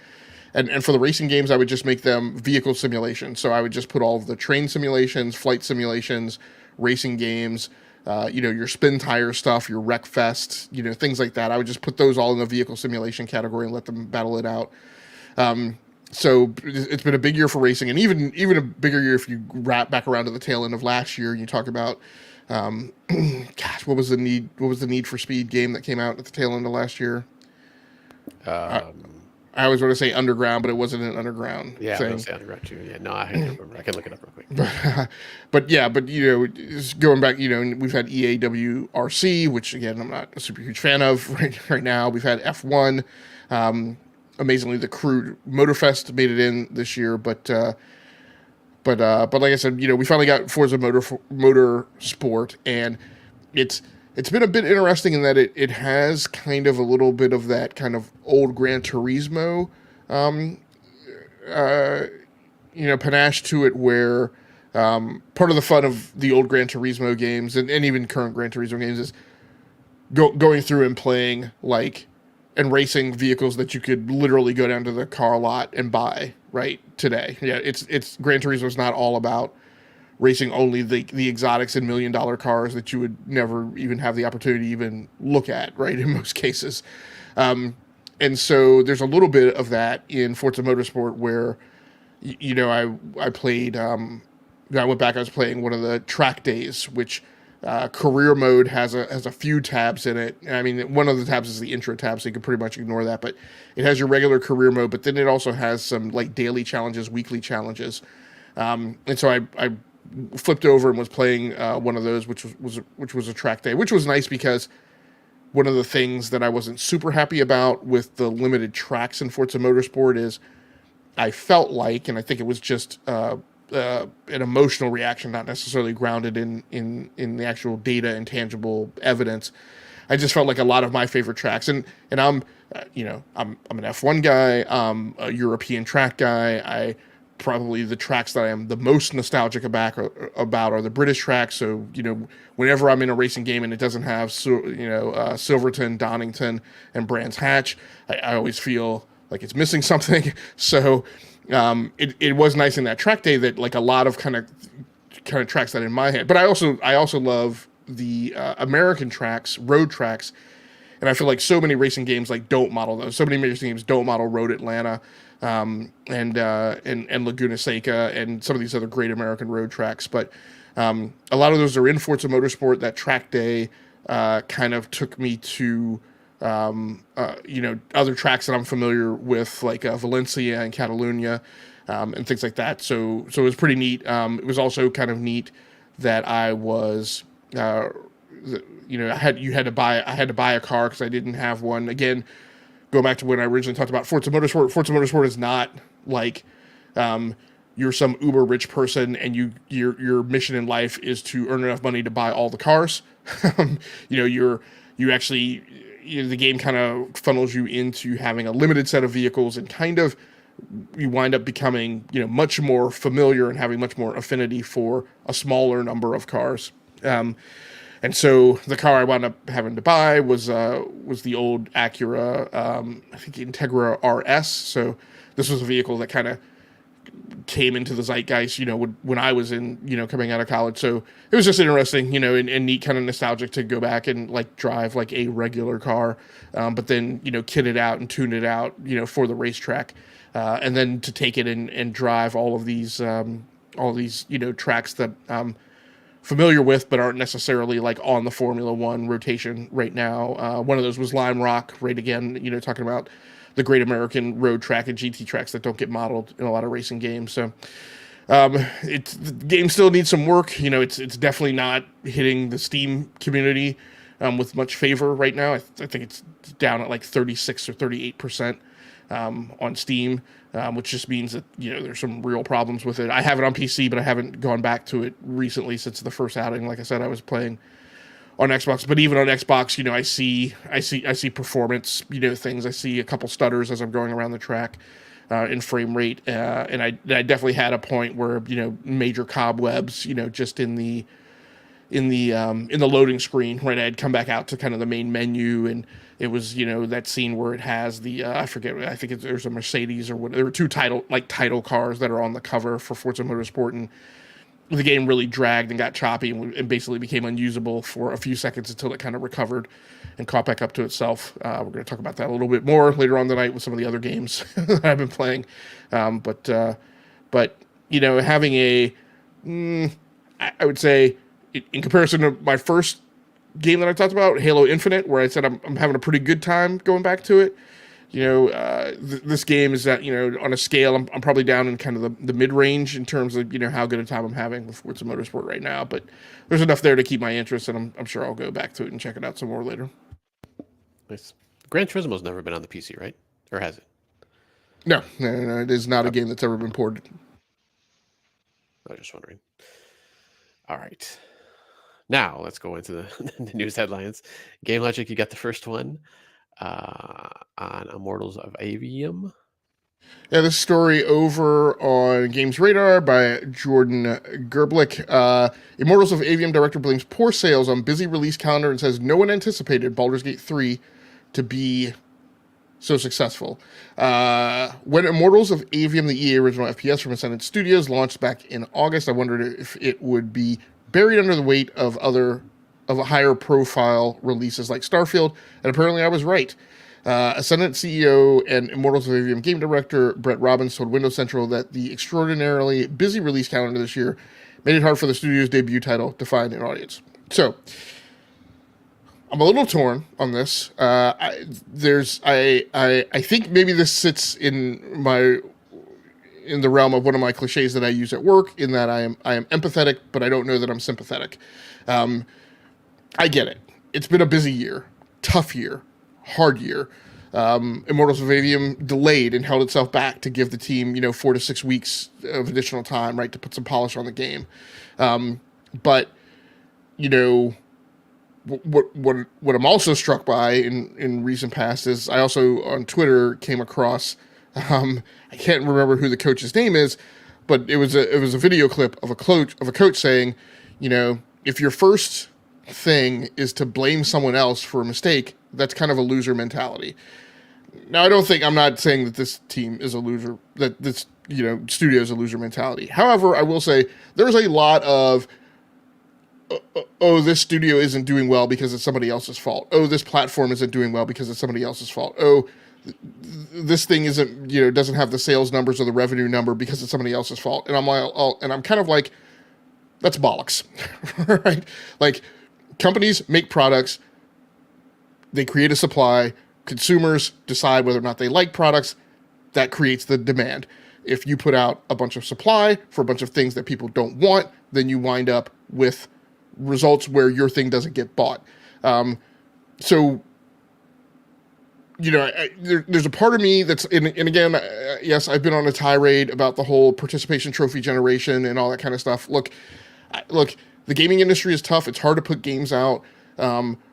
And for the racing games, I would just make them vehicle simulations. So I would just put all of the train simulations, flight simulations, racing games, your spin tire stuff, your wreck fest, things like that. I would just put those all in the vehicle simulation category and let them battle it out. So it's been a big year for racing, and even a bigger year if you wrap back around to the tail end of last year and you talk about, what was the Need for Speed game that came out at the tail end of last year? I always want to say Underground, but it wasn't an Underground thing. I was say Underground too. Yeah, no, I can't remember. I can look it up real quick. But going back, we've had EAWRC, which again I'm not a super huge fan of right now. We've had F1. Amazingly, the Crew Motorfest made it in this year, but like I said, we finally got Forza Motorsport, and it's been a bit interesting in that it has kind of a little bit of that kind of old Gran Turismo, panache to it, where part of the fun of the old Gran Turismo games and even current Gran Turismo games is going through and playing and racing vehicles that you could literally go down to the car lot and buy right today. Yeah, it's Gran Turismo is not all about racing only the exotics and $1 million cars that you would never even have the opportunity to even look at, right, in most cases. And so there's a little bit of that in Forza Motorsport where, I played, I went back, I was playing one of the track days, which career mode has a few tabs in it. I mean, one of the tabs is the intro tab, so you can pretty much ignore that, but it has your regular career mode, but then it also has some daily challenges, weekly challenges. And so I flipped over and was playing one of those, which was a track day, which was nice because one of the things that I wasn't super happy about with the limited tracks in Forza Motorsport is I felt like, and I think it was just an emotional reaction, not necessarily grounded in the actual data and tangible evidence. I just felt like a lot of my favorite tracks, and I'm I'm an F1 guy, I'm a European track guy. probably the tracks that I am the most nostalgic about are the British tracks. So, whenever I'm in a racing game and it doesn't have, Silverton, Donington, and Brands Hatch, I always feel like it's missing something. So, it was nice in that track day that like a lot of kind of tracks that in my head. But I also love the American tracks, road tracks. And I feel like so many racing games like don't model those. So many racing games don't model Road Atlanta, and Laguna Seca and some of these other great American road tracks. But a lot of those are in Forza Motorsport. That track day kind of took me to other tracks that I'm familiar with, like Valencia and Catalunya, and things like that. So it was pretty neat. It was also kind of neat that I was. I had to buy a car because I didn't have one. Again, go back to when I originally talked about Forza Motorsport. Forza Motorsport is not like you're some uber rich person and your mission in life is to earn enough money to buy all the cars. The game kind of funnels you into having a limited set of vehicles, and kind of you wind up becoming much more familiar and having much more affinity for a smaller number of cars. And so the car I wound up having to buy was the old Acura, I think Integra RS. So this was a vehicle that kind of came into the zeitgeist, when I was coming out of college. So it was just interesting, and neat, kind of nostalgic to go back and like drive like a regular car, but then, kit it out and tune it out, for the racetrack, and then to take it and drive all these tracks that familiar with, but aren't necessarily like on the Formula One rotation right now. One of those was Lime Rock, right? Again, talking about the great American road track and GT tracks that don't get modeled in a lot of racing games. So the game still needs some work. It's definitely not hitting the Steam community with much favor right now. I think it's down at like 36 or 38% on Steam, which just means that there's some real problems with it. I have it on PC, but I haven't gone back to it recently since the first outing. Like I said, I was playing on Xbox, but even on Xbox, I see performance, things. I see a couple stutters as I'm going around the track in frame rate, and I definitely had a point where major cobwebs, just in the loading screen, right? I'd come back out to kind of the main menu, and it was, that scene where it has the, I think there's a Mercedes or what, there were two title cars that are on the cover for Forza Motorsport, and the game really dragged and got choppy and basically became unusable for a few seconds until it kind of recovered and caught back up to itself. We're going to talk about that a little bit more later on tonight with some of the other games that I've been playing. But having I would say, in comparison to my first game that I talked about, Halo Infinite, where I said I'm having a pretty good time going back to it, this game is that, on a scale, I'm probably down in kind of the mid-range in terms of, how good a time I'm having with Forza Motorsport right now. But there's enough there to keep my interest, and I'm sure I'll go back to it and check it out some more later. Nice. Gran Turismo's never been on the PC, right? Or has it? No, it is not a game that's ever been ported. I was just wondering. All right. Now, let's go into the news headlines. Game Logic, you got the first one on Immortals of Avium. Yeah, this story over on Games Radar by Jordan Gerblick. Immortals of Avium director blames poor sales on busy release calendar and says no one anticipated Baldur's Gate 3 to be so successful. When Immortals of Avium, the EA original FPS from Ascendant Studios, launched back in August, I wondered if it would be buried under the weight of higher profile releases like Starfield, and apparently I was right. Ascendant CEO and Immortals of Avium game director Brett Robbins told Windows Central that the extraordinarily busy release calendar this year made it hard for the studio's debut title to find an audience. So, I'm a little torn on this. I think maybe this sits in the realm of one of my cliches that I use at work, in that I am empathetic, but I don't know that I'm sympathetic. I get it. It's been a busy year, tough year, hard year. Immortals of Avium delayed and held itself back to give the team, 4 to 6 weeks of additional time, right, to put some polish on the game. But what I'm also struck by in recent past is I also on Twitter came across, I can't remember who the coach's name is, but it was a video clip of a coach saying, if your first thing is to blame someone else for a mistake, that's kind of a loser mentality. Now, I'm not saying that this team is a loser, that this, studio is a loser mentality. However, I will say there's a lot of, oh, this studio isn't doing well because it's somebody else's fault. Oh, this platform isn't doing well because it's somebody else's fault. Oh, this thing isn't, doesn't have the sales numbers or the revenue number because it's somebody else's fault. And I'm kind of like, that's bollocks, right? Like, companies make products, they create a supply, consumers decide whether or not they like products, that creates the demand. If you put out a bunch of supply for a bunch of things that people don't want, then you wind up with results where your thing doesn't get bought. So, there's a part of me that's, and again, yes, I've been on a tirade about the whole participation trophy generation and all that kind of stuff. Look, the gaming industry is tough. It's hard to put games out,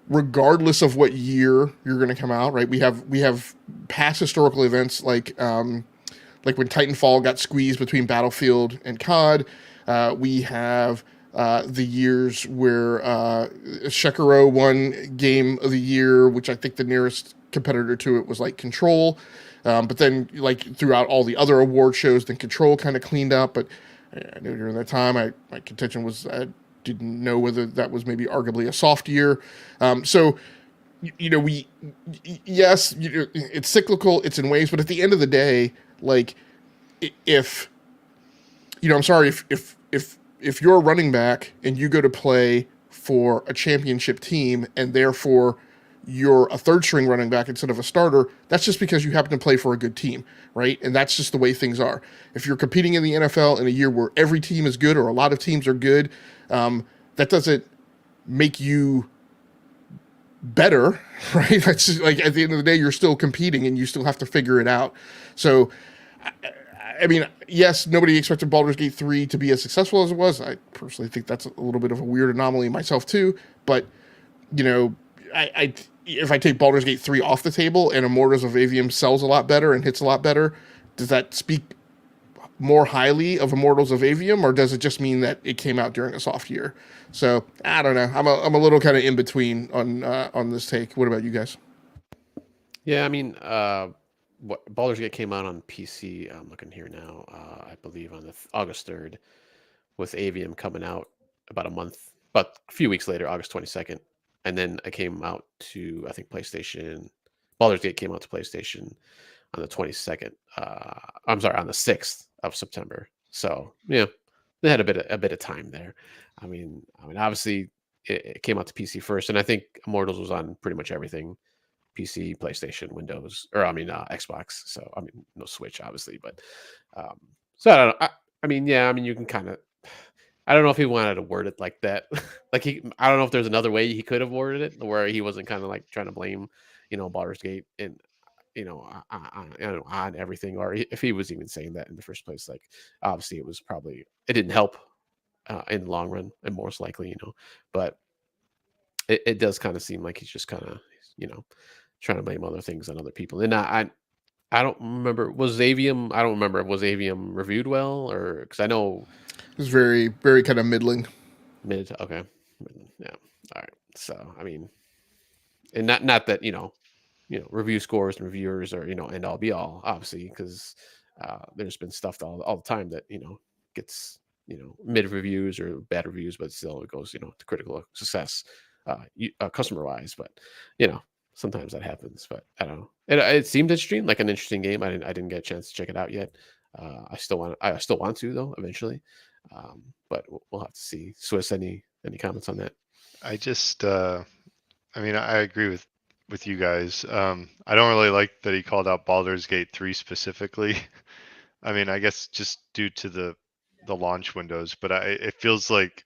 regardless of what year you're going to come out. Right? We have past historical events like when Titanfall got squeezed between Battlefield and COD. We have the years where Sekiro won Game of the Year, which I think the nearest competitor to it was like Control. But then, like, throughout all the other award shows, then Control kind of cleaned up. But I knew during that time, my contention was I didn't know whether that was maybe arguably a soft year. So, yes, it's cyclical, it's in waves, but at the end of the day, like, if I'm sorry, if you're a running back and you go to play for a championship team and therefore you're a third string running back instead of a starter, that's just because you happen to play for a good team, right? And that's just the way things are. If you're competing in the NFL in a year where every team is good or a lot of teams are good, that doesn't make you better, right? That's just, like, at the end of the day, you're still competing and you still have to figure it out. So, I mean, yes, nobody expected Baldur's Gate 3 to be as successful as it was. I personally think that's a little bit of a weird anomaly myself too. But, if I take Baldur's Gate 3 off the table and Immortals of Aveum sells a lot better and hits a lot better, does that speak more highly of Immortals of Aveum, or does it just mean that it came out during a soft year? So I don't know. I'm a little kind of in between on this take. What about you guys? Yeah, I mean, Baldur's Gate came out on PC. I'm looking here now. I believe on the August 3rd, with Avium coming out about a few weeks later, August 22nd, and then it came out to, I think, PlayStation. Baldur's Gate came out to PlayStation on the 22nd. I'm sorry, on the 6th of September. So yeah, they had a bit of time there. I mean, obviously it came out to PC first, and I think Immortals was on pretty much everything: PC, PlayStation, Windows, or Xbox. So I mean, no Switch, obviously, but so I don't know. I mean, yeah, I mean, you can kind of. I don't know if he wanted to word it like that. I don't know if there's another way he could have worded it where he wasn't kind of like trying to blame, Baldur's Gate and on everything, or if he was even saying that in the first place. Like, obviously, it didn't help in the long run, and most likely, but it does kind of seem like he's just kind of, trying to blame other things on other people. And I don't remember, was Avium reviewed well, or because I know It was very, very kind of middling. mid. Okay, yeah, all right. So I mean, and not that review scores and reviewers are end all be all, obviously, because there's been stuff all the time that gets mid reviews or bad reviews, but still it goes to critical success customer wise. But sometimes that happens. But I don't know. It seemed interesting, like an interesting game. I didn't get a chance to check it out yet. I still want to though eventually. But we'll have to see. Swiss, any comments on that? I just, I mean, I agree with you guys. I don't really like that he called out Baldur's Gate 3 specifically. I mean, I guess just due to the launch windows, but it feels like,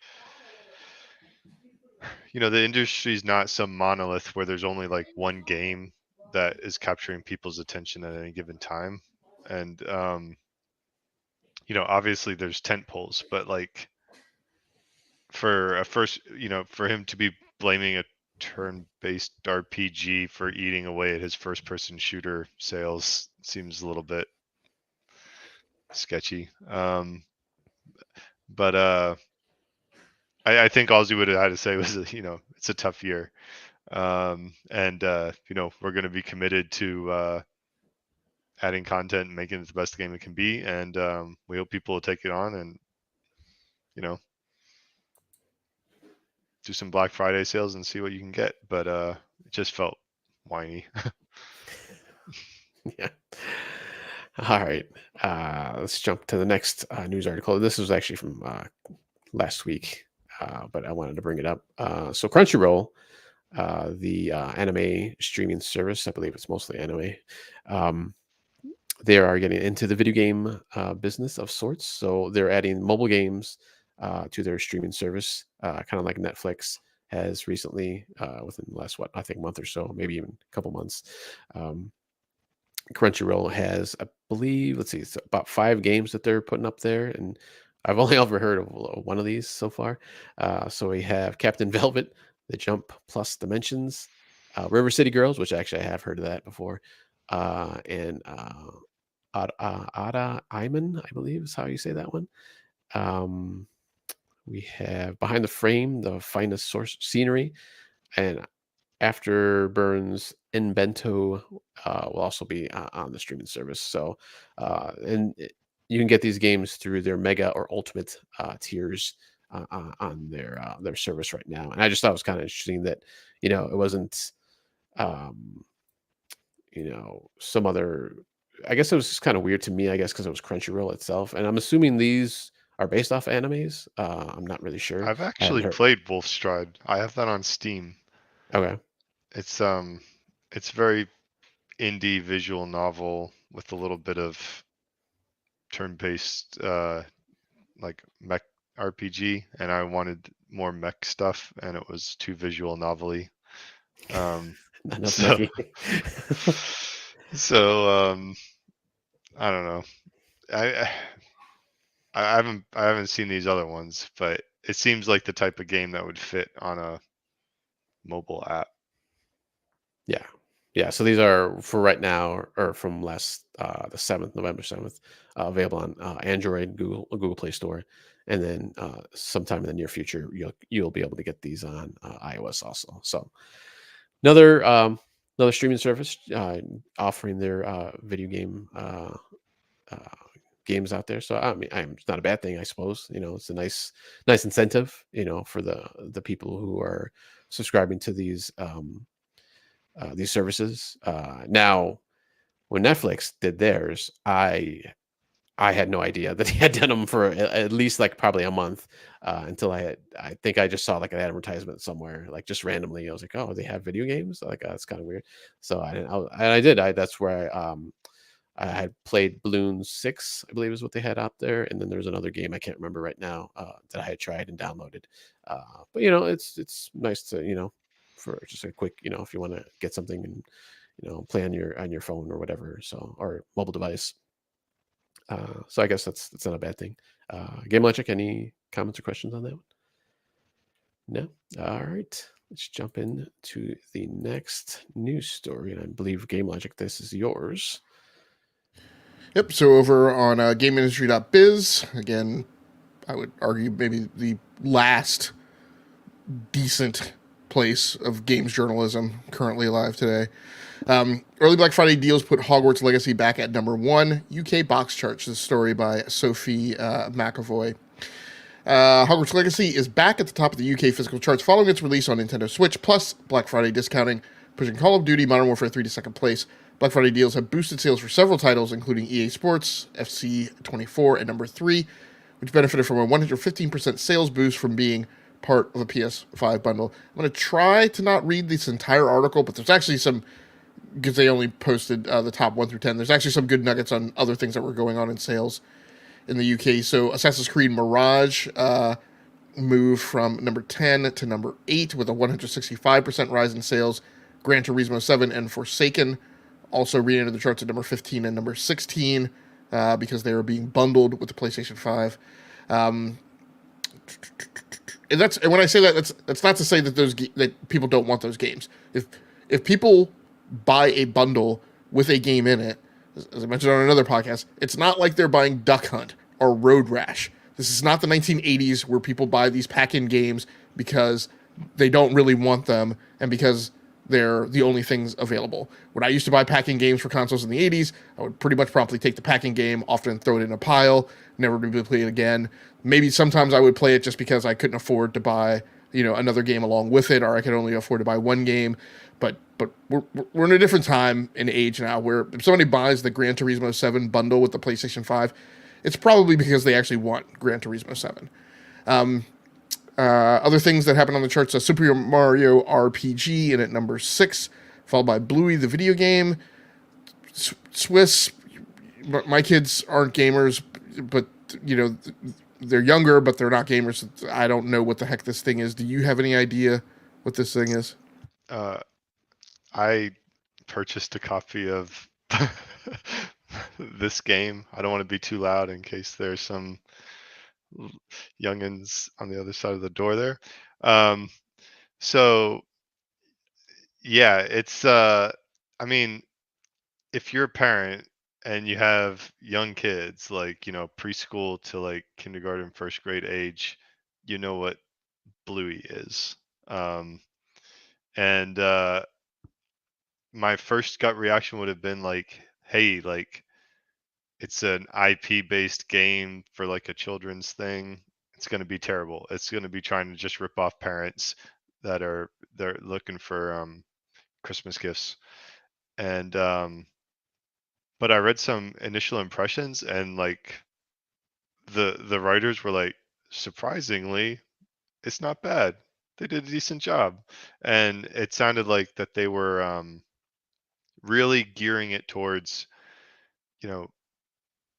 the industry's not some monolith where there's only like one game that is capturing people's attention at any given time. And, obviously there's tent poles, but like for him to be blaming a turn-based RPG for eating away at his first-person shooter sales seems a little bit sketchy. But I think all he would have had to say was, it's a tough year. And we're going to be committed to adding content and making it the best game it can be. And we hope people will take it on and, do some Black Friday sales and see what you can get. But it just felt whiny. Yeah. All right. Let's jump to the next news article. This was actually from last week, but I wanted to bring it up. So Crunchyroll, the anime streaming service, I believe it's mostly anime. They are getting into the video game business of sorts. So they're adding mobile games to their streaming service, kind of like Netflix has recently, within the last, I think month or so, maybe even a couple months. Crunchyroll has, I believe, let's see, it's about 5 games that they're putting up there, and I've only ever heard of one of these so far. So we have Captain Velvet, The Jump Plus Dimensions, River City Girls, which actually I have heard of that before, and Ada Iman, I believe is how you say that one. We have Behind the Frame, The Finest Source Scenery, and Afterburns Invento will also be on the streaming service. So, you can get these games through their Mega or Ultimate tiers on their service right now. And I just thought it was kind of interesting that it wasn't some other. I guess it was just kind of weird to me. I guess because it was Crunchyroll itself, and I'm assuming these are based off animes. I'm not really sure. I've I haven't actually heard. played Wolfstride. I have that on Steam. Okay. It's very indie visual novel with a little bit of turn-based like mech RPG, and I wanted more mech stuff, and it was too visual novelly. Not enough So, Mechie. so I don't know. I haven't seen these other ones, but it seems like the type of game that would fit on a mobile app. Yeah. Yeah. So these are for right now, or from last the 7th, November 7th, available on Android, Google Play Store, and then sometime in the near future you'll be able to get these on iOS also. So another streaming service offering their video game games out there. So I mean, it's not a bad thing, I suppose. It's a nice incentive, for the people who are subscribing to these services. Now, when Netflix did theirs, I had no idea that he had done them for at least like probably a month, until I think I just saw like an advertisement somewhere, like just randomly. I was like, oh, they have video games. Like, that's kind of weird. So I did. That's where I had played Balloon 6, I believe is what they had out there. And then there's another game I can't remember right now that I had tried and downloaded. But it's nice to, for just a quick, if you want to get something and, play on your phone or whatever. So, or mobile device. So I guess that's not a bad thing. Game Logic, any comments or questions on that one? No? All right. Let's jump into the next news story. And I believe Game Logic, this is yours. Yep. So over on GameIndustry.biz, again, I would argue maybe the last decent place of games journalism currently alive today. Early Black Friday deals put Hogwarts Legacy back at number 1 UK box charts. This story by Sophie McAvoy. Hogwarts Legacy is back at the top of the UK physical charts following its release on Nintendo Switch, plus Black Friday discounting, pushing Call of Duty Modern Warfare 3 to second place. Black Friday deals have boosted sales for several titles, including EA Sports, FC 24, and number 3, which benefited from a 115% sales boost from being part of a PS5 bundle. I'm going to try to not read this entire article, but there's actually some, because they only posted the top 1 through 10, there's actually some good nuggets on other things that were going on in sales in the UK. So Assassin's Creed Mirage moved from number 10 to number 8 with a 165% rise in sales. Gran Turismo 7 and Forsaken also re-entered the charts at number 15 and number 16 because they were being bundled with the PlayStation 5. And when I say that, that's not to say that that people don't want those games. If people buy a bundle with a game in it, as I mentioned on another podcast, it's not like they're buying Duck Hunt or Road Rash. This is not the 1980s where people buy these pack-in games because they don't really want them and because they're the only things available. When I used to buy pack-in games for consoles in the 80s, I would pretty much promptly take the pack-in game, often throw it in a pile, never be able to play it again. Maybe sometimes I would play it just because I couldn't afford to buy, another game along with it, or I could only afford to buy one game. But we're in a different time and age now where if somebody buys the Gran Turismo 7 bundle with the PlayStation 5, it's probably because they actually want Gran Turismo 7. Other things that happened on the charts: Super Mario RPG in at number 6, followed by Bluey the video game. Swiss, my kids aren't gamers, but they're younger, but they're not gamers. I don't know what the heck this thing is. Do you have any idea what this thing is? I purchased a copy of this game. I don't want to be too loud in case there's some youngins on the other side of the door there. So yeah, it's I mean, if you're a parent and you have young kids, like, preschool to like kindergarten, first grade age, you know what Bluey is. And my first gut reaction would have been like, hey, like, it's an IP based game for like a children's thing. It's going to be terrible. It's going to be trying to just rip off parents they're looking for Christmas gifts. And but I read some initial impressions, and like the writers were like, surprisingly, it's not bad. They did a decent job. And it sounded like that they were really gearing it towards, you know,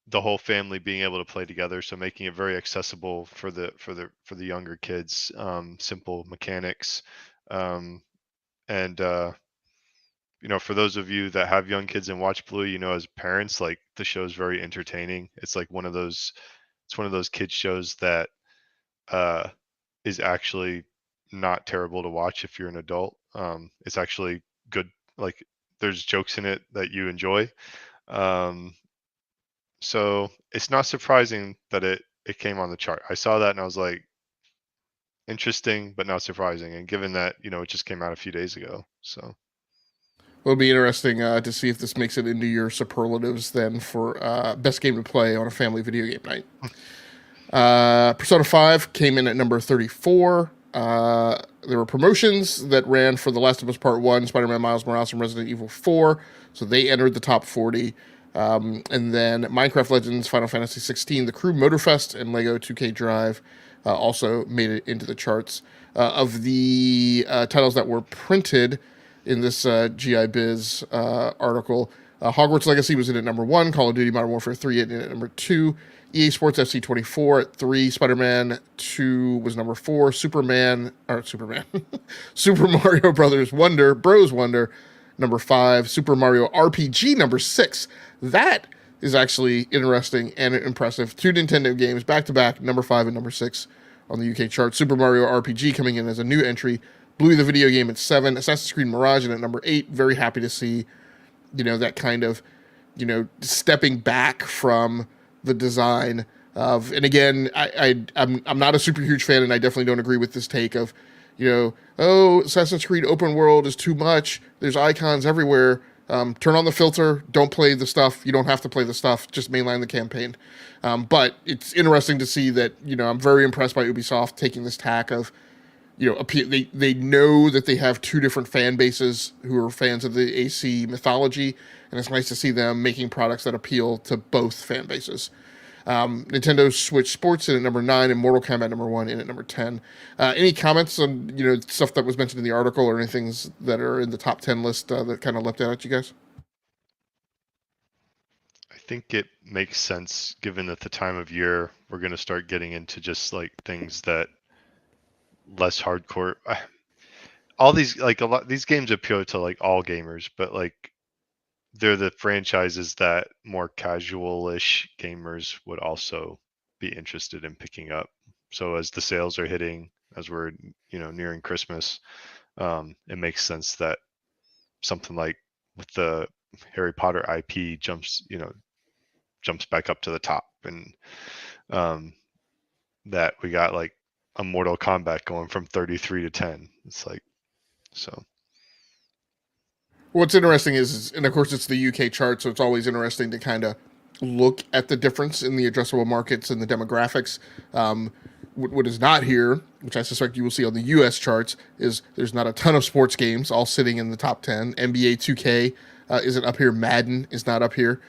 the whole family being able to play together, so making it very accessible for the younger kids. Simple mechanics, and for those of you that have young kids and watch Blue, as parents, like, the show is very entertaining. It's like it's one of those kids shows that uh, is actually not terrible to watch if you're an adult. It's actually good. Like, there's jokes in it that you enjoy. So it's not surprising that it came on the chart. I saw that and I was like, interesting, but not surprising. And given that, it just came out a few days ago. So It'll be interesting to see if this makes it into your superlatives then for best game to play on a family video game night. Persona 5 came in at number 34. There were promotions that ran for The Last of Us Part 1, Spider-Man Miles Morales, and Resident Evil 4, so they entered the top 40. And then Minecraft Legends, Final Fantasy 16, The Crew Motorfest, and Lego 2K Drive also made it into the charts. Of the titles that were printed in this GI Biz article, Hogwarts Legacy was in at number 1, Call of Duty Modern Warfare 3 in at number 2, EA Sports FC 24 at 3, Spider-Man 2 was number 4, Super Mario Brothers Wonder, number 5, Super Mario RPG number 6. That is actually interesting and impressive. 2 Nintendo games back to back, number 5 and number 6 on the UK chart. Super Mario RPG coming in as a new entry. Bluey the video game at 7, Assassin's Creed Mirage in at number 8. Very happy to see, that kind of, stepping back from the design of, and again, I'm not a super huge fan, and I definitely don't agree with this take of, Assassin's Creed open world is too much. There's icons everywhere. Turn on the filter. Don't play the stuff. You don't have to play the stuff. Just mainline the campaign. But it's interesting to see that, I'm very impressed by Ubisoft taking this tack of, they know that they have 2 different fan bases who are fans of the AC mythology, and it's nice to see them making products that appeal to both fan bases. Nintendo Switch Sports in at number 9 and Mortal Kombat number 1 in at number 10. Any comments on stuff that was mentioned in the article or anything that are in the top 10 list that kind of leapt out at you guys? I think it makes sense given that the time of year we're going to start getting into just like things that less hardcore. All these, like, these games appeal to like all gamers, but like they're the franchises that more casual-ish gamers would also be interested in picking up. So as the sales are hitting, as we're nearing Christmas, it makes sense that something like with the Harry Potter IP jumps back up to the top. And that we got like a Mortal Kombat going from 33 to 10. It's like, so. What's interesting is, and of course, it's the UK chart, so it's always interesting to kind of look at the difference in the addressable markets and the demographics. What is not here, which I suspect you will see on the US charts, is there's not a ton of sports games all sitting in the top 10. NBA 2K isn't up here. Madden is not up here.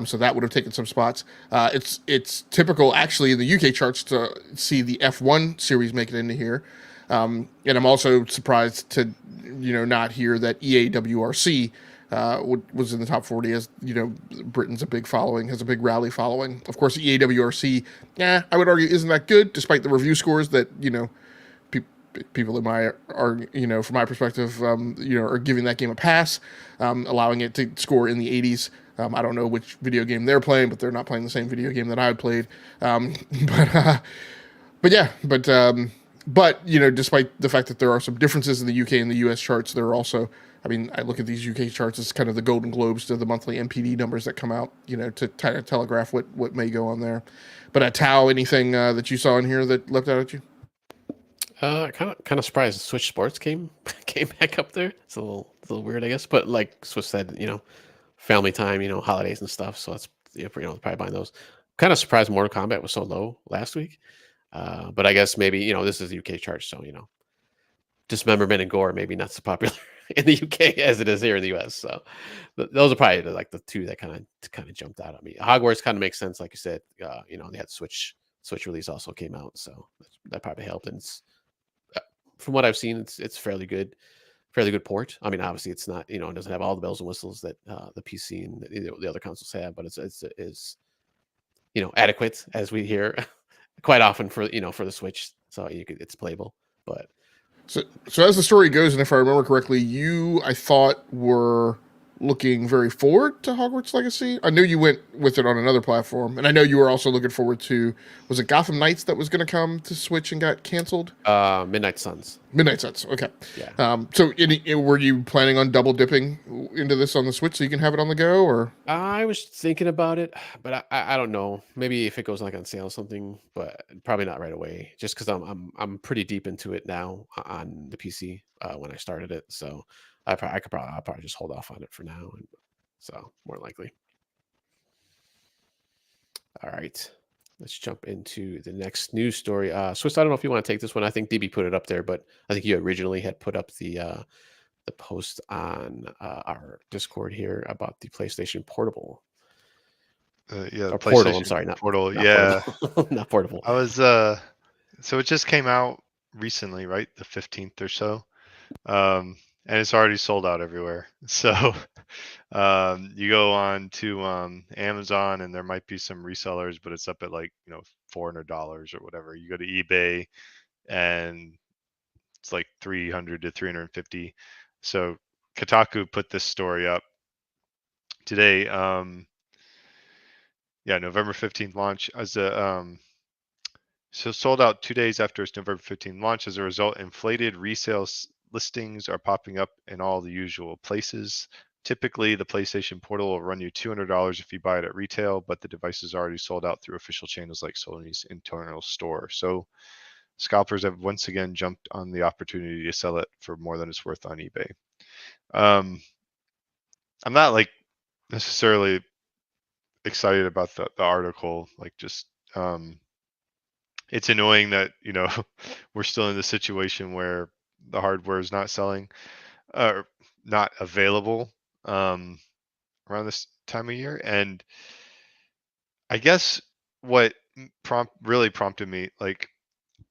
So that would have taken some spots. It's typical, actually, in the UK charts to see the F1 series make it into here. And I'm also surprised to, not hear that EAWRC was in the top 40, as Britain's a big following, has a big rally following. Of course, EAWRC, I would argue isn't that good, despite the review scores that people in my are from my perspective are giving that game a pass, allowing it to score in the 80s. I don't know which video game they're playing, but they're not playing the same video game that I played. But yeah, but despite the fact that there are some differences in the UK and the US charts, there are also, I look at these UK charts as kind of the Golden Globes to the monthly MPD numbers that come out, to telegraph what may go on there. But Tao, anything that you saw in here that leapt out at you? Kind of surprised Switch Sports came back up there. It's a little weird, I guess. But like Swiss said, family time, holidays and stuff. So that's probably buying those. Kind of surprised Mortal Kombat was so low last week. But I guess maybe this is a UK chart, so dismemberment and gore maybe not so popular in the UK as it is here in the US. So those are probably the two that kind of jumped out at me. Hogwarts kind of makes sense, like you said. They had Switch release also came out, so that probably helped. And from what I've seen, it's fairly good port. Obviously it's not, it doesn't have all the bells and whistles that the PC and the other consoles have, but it's adequate, as we hear quite often for the Switch. So it's playable. But so as the story goes, and if I remember correctly, you, I thought, were looking very forward to Hogwarts Legacy. I knew you went with it on another platform, and I know you were also looking forward to, was it Gotham Knights that was going to come to Switch and got canceled? Midnight Suns. Midnight Suns. Okay. Yeah. So were you planning on double dipping into this on the Switch so you can have it on the go, or? I was thinking about it, but I don't know. Maybe if it goes like on sale or something, but probably not right away. Just because I'm pretty deep into it now on the PC when I started it, so I'll probably just hold off on it for now. And so more likely. All right, let's jump into the next news story. Swiss, I don't know if you want to take this one. I think DB put it up there, but I think you originally had put up the post on our Discord here about the PlayStation Portable. Yeah, or Portal. I'm sorry, not Portal. not Yeah, Portable. Not Portable. I was so it just came out recently, right? The 15th or so. And it's already sold out everywhere. So you go on to Amazon and there might be some resellers, but it's up at like $400 or whatever. You go to eBay and it's like 300 to 350. So Kotaku put this story up today. November 15th launch as a so sold out 2 days after its November 15th launch. As a result, inflated resale listings are popping up in all the usual places. Typically, the PlayStation Portal will run you $200 if you buy it at retail, but the device is already sold out through official channels like Sony's internal store. So scalpers have once again jumped on the opportunity to sell it for more than it's worth on eBay. I'm not like necessarily excited about the article, like just it's annoying that we're still in the situation where the hardware is not selling or not available around this time of year. And I guess what really prompted me, like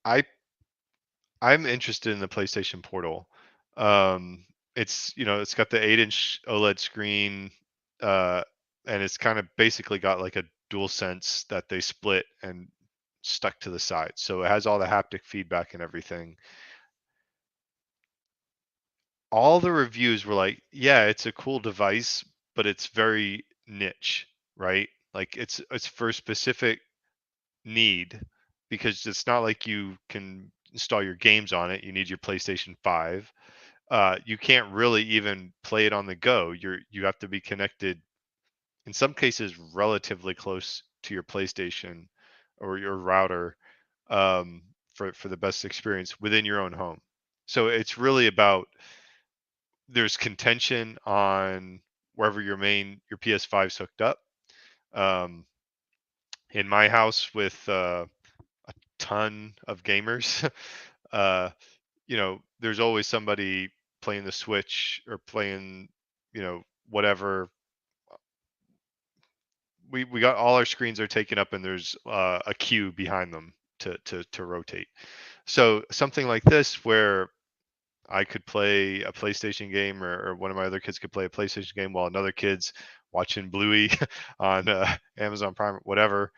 I'm interested in the PlayStation Portal. It's it's got the 8-inch OLED screen, and it's kind of basically got like a dual sense that they split and stuck to the side, so it has all the haptic feedback and everything. All the reviews were like, yeah, it's a cool device, but it's very niche, right? Like it's for a specific need, because it's not like you can install your games on it. You need your PlayStation 5. You can't really even play it on the go. You have to be connected, in some cases, relatively close to your PlayStation or your router. for the best experience within your own home. So it's really about, there's contention on wherever your PS5's hooked up. In my house with a ton of gamers, there's always somebody playing the Switch or playing, whatever. We got all our screens are taken up, and there's a queue behind them to rotate. So something like this, where I could play a PlayStation game, or one of my other kids could play a PlayStation game while another kid's watching Bluey on Amazon Prime, whatever,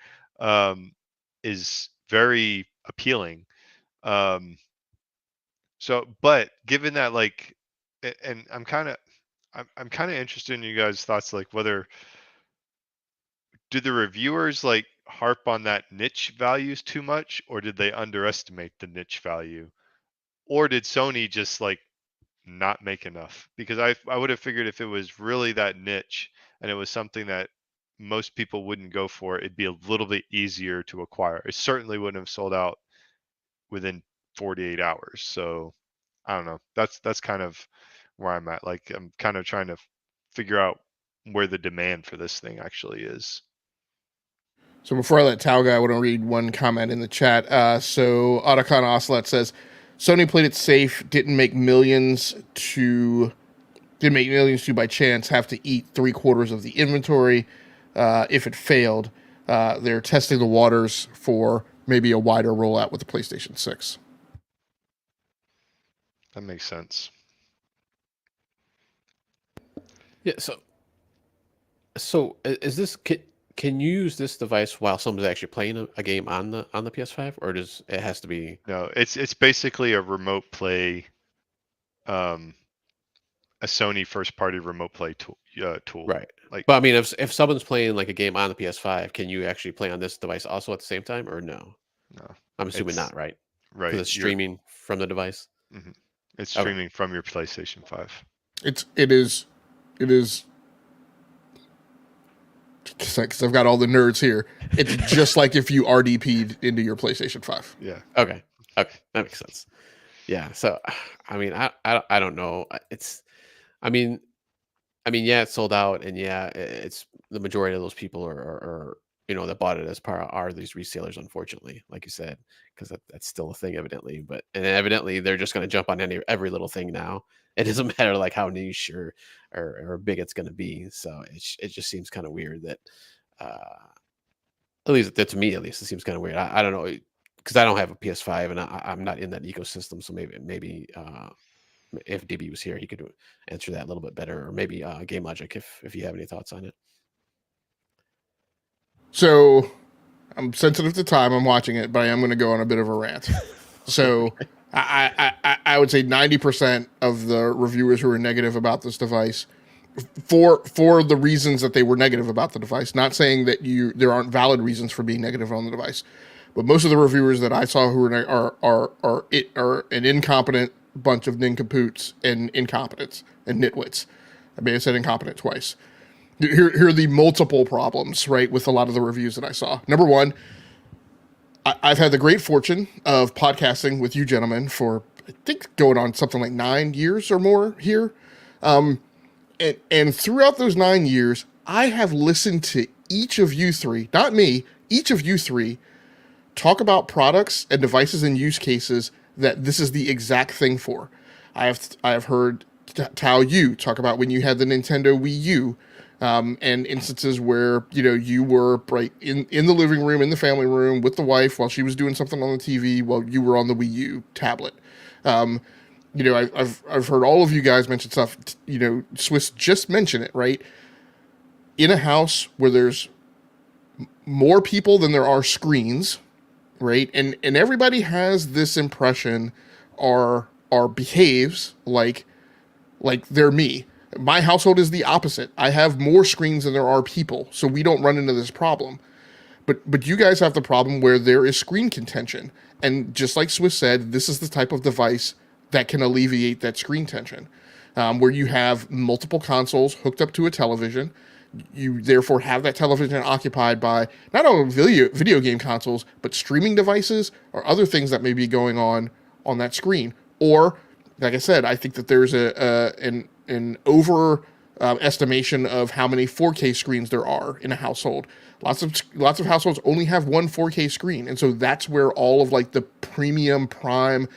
is very appealing. But given that, like, and I'm kind of interested in you guys' thoughts, like, whether did the reviewers like harp on that niche values too much, or did they underestimate the niche value, or did Sony just like not make enough? Because I would have figured if it was really that niche and it was something that most people wouldn't go for, it'd be a little bit easier to acquire. It certainly wouldn't have sold out within 48 hours. So I don't know. That's kind of where I'm at. Like, I'm kind of trying to figure out where the demand for this thing actually is. So before I let Tao go, I want to read one comment in the chat. So Otacon Ocelot says, Sony played it safe, didn't make millions to by chance have to eat 3/4 of the inventory if it failed. They're testing the waters for maybe a wider rollout with the PlayStation 6. That makes sense. Yeah. So is this can you use this device while someone's actually playing a game on the PS5, or does it has to be? No, it's basically a remote play, a Sony first party remote play tool. Right. Like, But I mean, if someone's playing like a game on the PS5, can you actually play on this device also at the same time, or no? no, I'm assuming it's not, right? right. Because it's streaming from the device. It's Okay. streaming from your PlayStation 5. It is because I've got all the nerds here. It's just like if you RDP'd into your PlayStation 5. Yeah. Okay. Okay, that makes sense. Yeah. So, I mean, I don't know. I mean, yeah, it's sold out, and yeah, it's the majority of those people are that bought it as part are these resellers, unfortunately, like you said, because that's still a thing, evidently. But and evidently, they're just going to jump on every little thing now. It doesn't matter like how niche or big it's going to be. So it just seems kind of weird that, at least that to me, at least it seems kind of weird. I don't know because I don't have a PS5 and I'm not in that ecosystem. So maybe if DB was here, he could answer that a little bit better, or maybe Game Logic if you have any thoughts on it. So I'm sensitive to time. I'm watching it, but I am going to go on a bit of a rant. So I would say 90% of the reviewers who are negative about this device, for the reasons that they were negative about the device, not saying that there aren't valid reasons for being negative on the device, but most of the reviewers that I saw who are an incompetent bunch of nincompoops and incompetents and nitwits. I may have said incompetent twice. Here are the multiple problems, right, with a lot of the reviews that I saw. Number one, I've had the great fortune of podcasting with you gentlemen for, I think, going on something like 9 years or more here. And throughout those 9 years, I have listened to each of you three, not me, each of you three, talk about products and devices and use cases that this is the exact thing for. I have heard Tao you talk about when you had the Nintendo Wii U, and instances where you were right in the living room, in the family room with the wife while she was doing something on the TV while you were on the Wii U tablet. I've heard all of you guys mention stuff. Swiss just mentioned it, right? In a house where there's more people than there are screens, right? And everybody has this impression or behaves like they're me. My household is the opposite. I have more screens than there are people, so we don't run into this problem. But you guys have the problem where there is screen contention. And just like Swiss said, this is the type of device that can alleviate that screen tension, where you have multiple consoles hooked up to a television. You therefore have that television occupied by not only video game consoles, but streaming devices or other things that may be going on that screen. Or, like I said, I think that there's an over estimation of how many 4K screens there are in a household. Lots of households only have one 4K screen, and so that's where all of like the premium prime,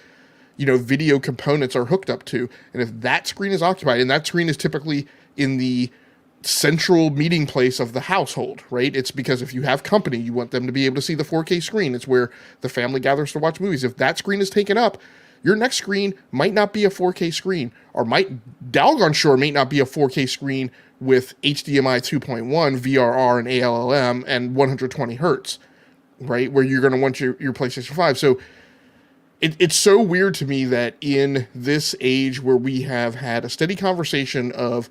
video components are hooked up to. And if that screen is occupied, and that screen is typically in the central meeting place of the household, right? It's because if you have company, you want them to be able to see the 4K screen. It's where the family gathers to watch movies. If that screen is taken up, your next screen might not be a 4K screen, or doggone sure may not be a 4K screen with HDMI 2.1, VRR and ALLM and 120 hertz, right? Where you're going to want your PlayStation 5. So it's so weird to me that in this age where we have had a steady conversation of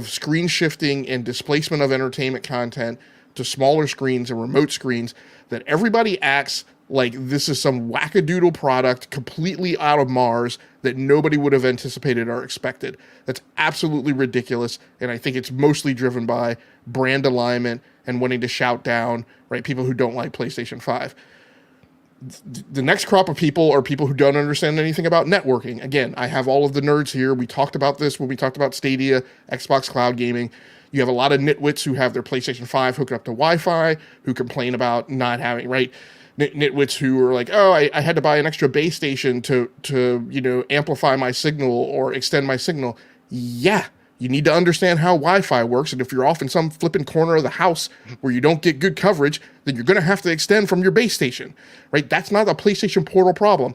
screen shifting and displacement of entertainment content to smaller screens and remote screens, that everybody acts like this is some wackadoodle product completely out of Mars that nobody would have anticipated or expected. That's absolutely ridiculous, and I think it's mostly driven by brand alignment and wanting to shout down, right, people who don't like PlayStation 5. The next crop of people are people who don't understand anything about networking. Again, I have all of the nerds here. We talked about this when we talked about Stadia, Xbox Cloud Gaming. You have a lot of nitwits who have their PlayStation 5 hooked up to Wi-Fi, who complain about not having, right? Nitwits who are like, oh, I had to buy an extra base station to amplify my signal or extend my signal. Yeah, you need to understand how Wi-Fi works, and if you're off in some flipping corner of the house where you don't get good coverage, then you're going to have to extend from your base station, right? That's not a PlayStation Portal problem.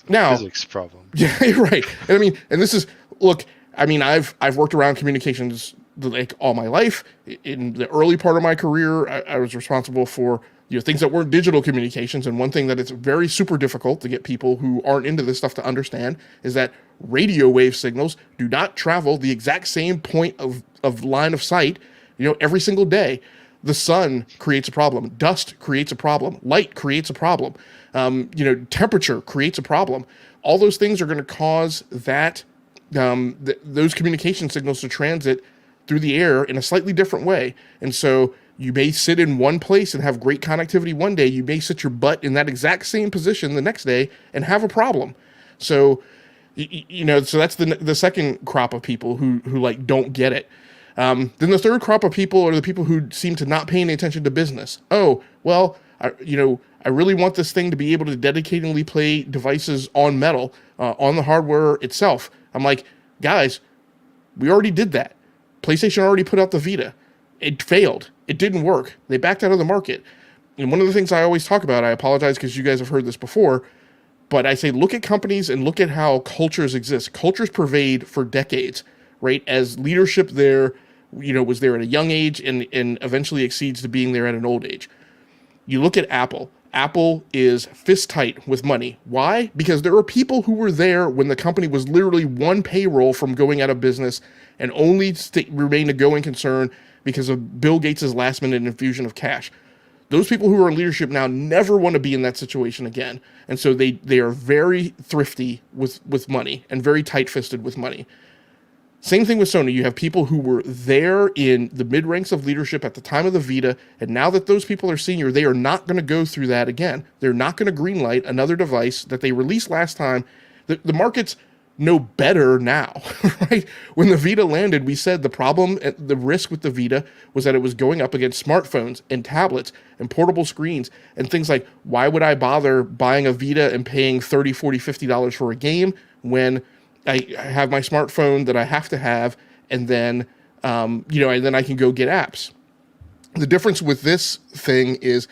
Now, physics problem. Yeah, right. And I mean, and this is, look, I mean, I've worked around communications like all my life. In the early part of my career, I was responsible for things that weren't digital communications. And one thing that it's very super difficult to get people who aren't into this stuff to understand is that radio wave signals do not travel the exact same point of line of sight, every single day. The sun creates a problem. Dust creates a problem. Light creates a problem. Temperature creates a problem. All those things are going to cause that those communication signals to transit through the air in a slightly different way. And so you may sit in one place and have great connectivity one day. You may sit your butt in that exact same position the next day and have a problem. So, so that's the second crop of people who like don't get it. Then the third crop of people are the people who seem to not pay any attention to business. Oh, well, I really want this thing to be able to dedicatedly play devices on metal, on the hardware itself. I'm like, guys, we already did that. PlayStation already put out the Vita. It failed. It didn't work. They backed out of the market. And one of the things I always talk about, I apologize because you guys have heard this before, but I say look at companies and look at how cultures exist. Cultures pervade for decades, right? As leadership there, was there at a young age and eventually exceeds to being there at an old age. You look at Apple. Apple is fist tight with money. Why? Because there are people who were there when the company was literally one payroll from going out of business and only remained a going concern because of Bill Gates' last minute infusion of cash. Those people who are in leadership now never want to be in that situation again. And so they are very thrifty with money and very tight-fisted with money. Same thing with Sony. You have people who were there in the mid-ranks of leadership at the time of the Vita, and now that those people are senior, they are not going to go through that again. They're not going to greenlight another device that they released last time. The markets know better now, right? When the Vita landed, we said the problem, the risk with the Vita was that it was going up against smartphones and tablets and portable screens and things like, why would I bother buying a Vita and paying $30, $40, $50 for a game when I have my smartphone that I have to have, and then, and then I can go get apps. The difference with this thing is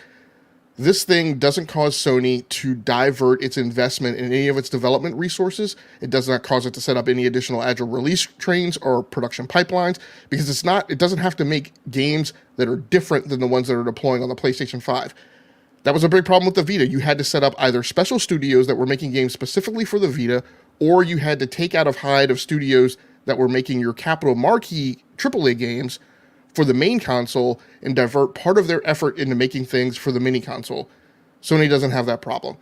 this thing doesn't cause Sony to divert its investment in any of its development resources. It does not cause it to set up any additional agile release trains or production pipelines because it doesn't have to make games that are different than the ones that are deploying on the PlayStation 5. That was a big problem with the Vita. You had to set up either special studios that were making games specifically for the Vita, or you had to take out of hide of studios that were making your capital marquee AAA games for the main console and divert part of their effort into making things for the mini console. Sony doesn't have that problem.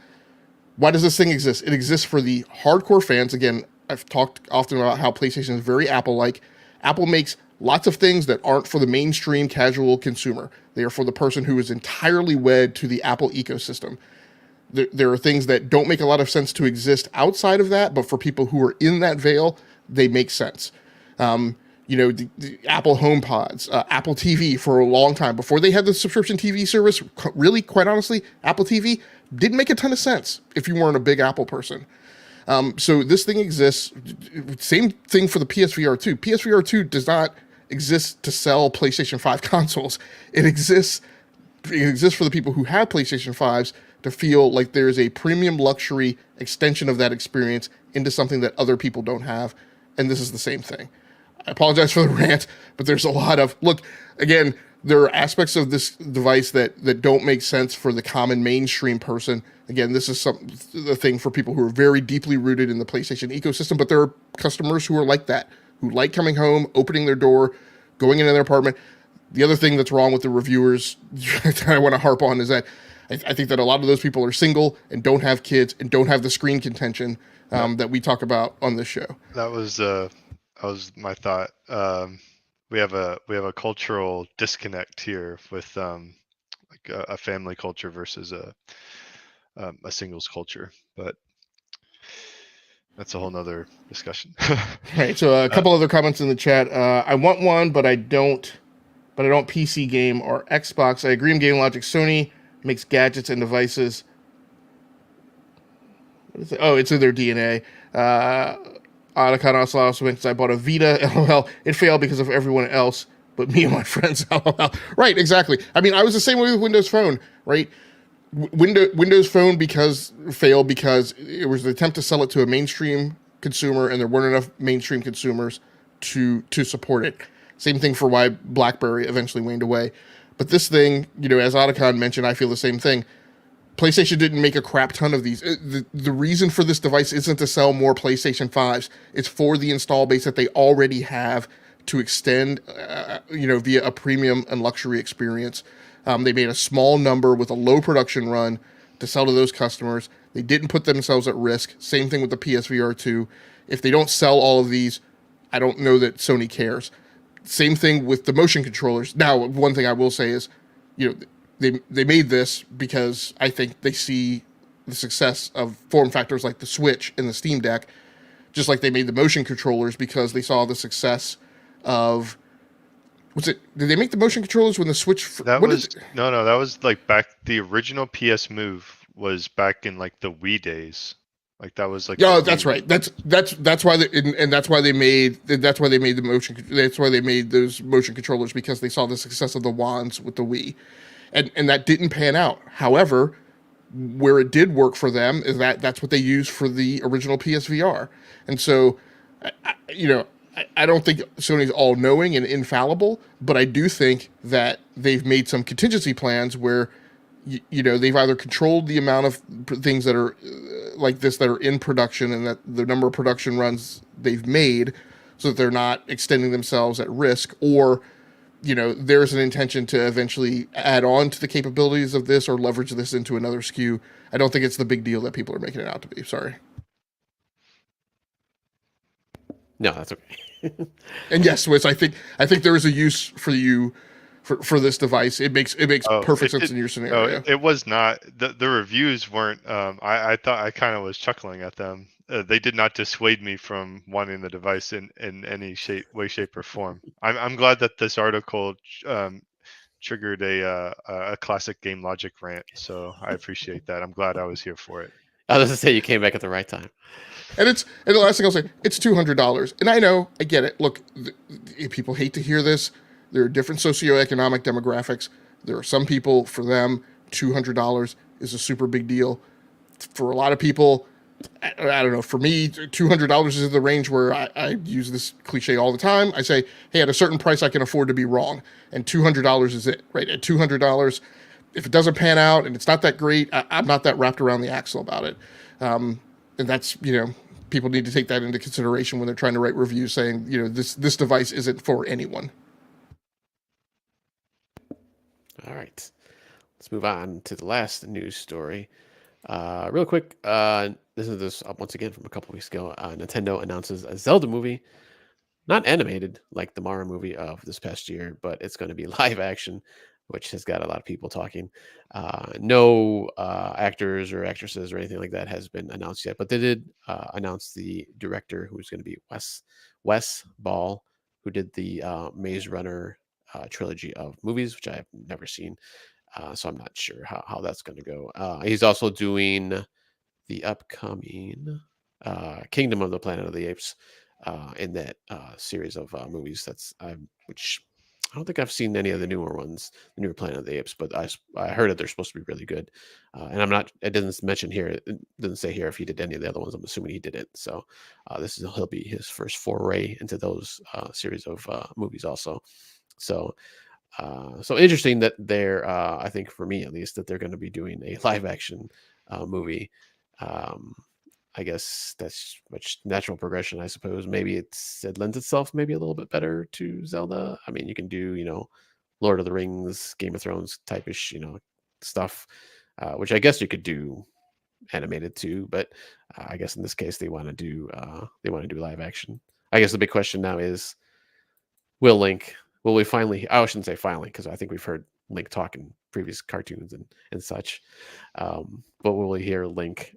Why does this thing exist? It exists for the hardcore fans. Again, I've talked often about how PlayStation is very Apple-like. Apple makes lots of things that aren't for the mainstream casual consumer. They are for the person who is entirely wed to the Apple ecosystem. There are things that don't make a lot of sense to exist outside of that, but for people who are in that veil, they make sense. The Apple HomePods, Apple TV for a long time before they had the subscription TV service. Really, quite honestly, Apple TV didn't make a ton of sense if you weren't a big Apple person. So this thing exists. Same thing for the PSVR 2. PSVR 2 does not exist to sell PlayStation 5 consoles. It exists for the people who have PlayStation 5s to feel like there's a premium luxury extension of that experience into something that other people don't have. And this is the same thing. I apologize for the rant, but there's a lot of, look, again, there are aspects of this device that don't make sense for the common mainstream person. Again, this is the thing for people who are very deeply rooted in the PlayStation ecosystem, but there are customers who are like that, who like coming home, opening their door, going into their apartment. The other thing that's wrong with the reviewers that I want to harp on is that I think that a lot of those people are single and don't have kids and don't have the screen contention that we talk about on this show. That was my thought. We have a cultural disconnect here with like a family culture versus a singles culture, but that's a whole nother discussion. Right. So a couple other comments in the chat. I want one, but I don't PC game or Xbox. I agree in game logic. Sony makes gadgets and devices. What is it? Oh, it's in their DNA. Otacon also mentions I bought a Vita. LOL. It failed because of everyone else, but me and my friends. LOL. Right, exactly. I mean, I was the same way with Windows Phone, right? Windows Phone failed because it was an attempt to sell it to a mainstream consumer, and there weren't enough mainstream consumers to support it. Same thing for why BlackBerry eventually waned away. But this thing, as Otacon mentioned, I feel the same thing. PlayStation didn't make a crap ton of these. The reason for this device isn't to sell more PlayStation 5s. It's for the install base that they already have to extend, via a premium and luxury experience. They made a small number with a low production run to sell to those customers. They didn't put themselves at risk. Same thing with the PSVR 2. If they don't sell all of these, I don't know that Sony cares. Same thing with the motion controllers. Now, one thing I will say is, they made this because I think they see the success of form factors like the Switch and the Steam Deck, just like they made the motion controllers because they saw the success of. Did they make the motion controllers when the Switch? That was like back. The original PS Move was back in like the Wii days. Like that was like. Yeah, that's right. That's why that's why they made the motion. That's why they made those motion controllers, because they saw the success of the wands with the Wii, and that didn't pan out. However, where it did work for them is that's what they used for the original PSVR, and so, I don't think Sony's all-knowing and infallible, but I do think that they've made some contingency plans where, they've either controlled the amount of things that are like this that are in production and that the number of production runs they've made so that they're not extending themselves at risk, or, there's an intention to eventually add on to the capabilities of this or leverage this into another SKU. I don't think it's the big deal that people are making it out to be. Sorry. No, that's okay. And yes, Wiz, I think there is a use for you for this device. It makes perfect sense in your scenario. No, it was not. The reviews weren't. I thought I kind of was chuckling at them. They did not dissuade me from wanting the device in any way, shape, or form. I'm glad that this article triggered a classic game logic rant. So I appreciate that. I'm glad I was here for it. I was going to say you came back at the right time. And the last thing I'll say, it's $200. And I know, I get it. Look, people hate to hear this. There are different socioeconomic demographics. There are some people, for them, $200 is a super big deal. For a lot of people, I don't know, for me, $200 is in the range where I use this cliche all the time. I say, hey, at a certain price, I can afford to be wrong. And $200 is it, right? At $200, if it doesn't pan out and it's not that great, I'm not that wrapped around the axle about it. And that's, people need to take that into consideration when they're trying to write reviews saying, this device isn't for anyone. All right. Let's move on to the last news story. Real quick, this is once again from a couple weeks ago. Nintendo announces a Zelda movie. not animated like the Mara movie of this past year, but it's going to be live action, which has got a lot of people talking. No actors or actresses or anything like that has been announced yet, but they did announce the director, who's going to be Wes Ball, who did the Maze Runner trilogy of movies, which I have never seen. So I'm not sure how that's going to go. He's also doing the upcoming Kingdom of the Planet of the Apes in that series of movies. Which I don't think I've seen any of the newer ones, the newer Planet of the Apes, but I heard that they're supposed to be really good. And I'm not. It doesn't mention here. It doesn't say here if he did any of the other ones. I'm assuming he did it. So he'll be his first foray into those series of movies also. So interesting that they're I think for me at least that they're going to be doing a live action movie. um, I guess that's much natural progression, I suppose. Maybe it lends itself maybe a little bit better to Zelda. I mean, you can do Lord of the Rings, Game of Thrones type-ish stuff, which I guess you could do animated too, but I guess in this case they want to do live action. I guess the big question now is, will we finally, I shouldn't say finally, because I think we've heard Link talk in previous cartoons and such. But will we hear Link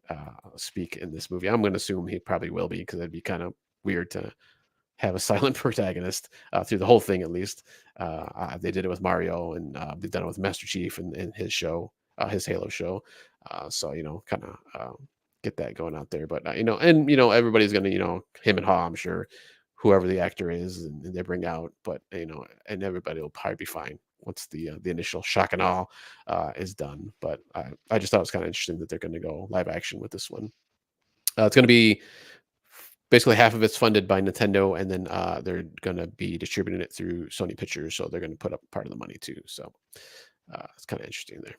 speak in this movie? I'm going to assume he probably will be, because it'd be kind of weird to have a silent protagonist through the whole thing, at least. They did it with Mario, and they've done it with Master Chief and his show, his Halo show. So, kind of get that going out there. But, everybody's going to, him and Ha, I'm sure, whoever the actor is, and they bring out, but, and everybody will probably be fine once the initial shock and awe is done. But I just thought it was kind of interesting that they're going to go live action with this one. It's going to be basically half of it's funded by Nintendo, and then they're going to be distributing it through Sony Pictures, so they're going to put up part of the money too. So it's kind of interesting there.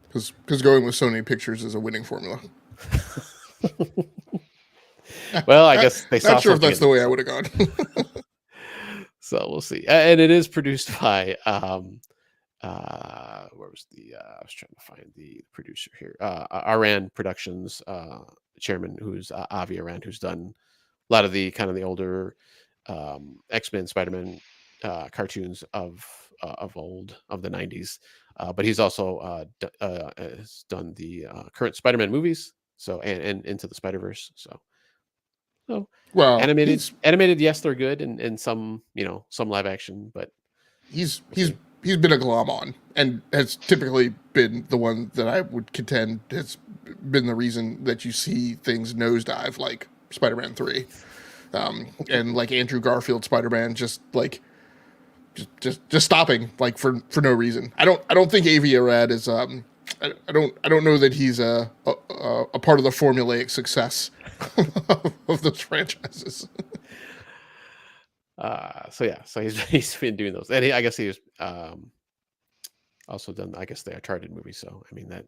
Because going with Sony Pictures is a winning formula. Well, I guess they saw. Not sure if that's the way I would have gone. So we'll see. And it is produced by where was I was trying to find the producer here. Aran Productions chairman, who's Avi Aran, who's done a lot of the kind of the older X-Men, Spider-Man cartoons of old, of the 90s. But he's also has done the current Spider-Man movies, so and Into the Spider-Verse. So well, animated, yes, they're good, and some some live action, but he's been a glom on, and has typically been the one that I would contend has been the reason that you see things nosedive, like Spider-Man 3, and like Andrew Garfield Spider-Man, just stopping like for no reason. I don't think Avi Arad is I don't know that he's a part of the formulaic success of those franchises. So he's been doing those, and I guess he was also done, I guess, the Uncharted movie. So I mean, that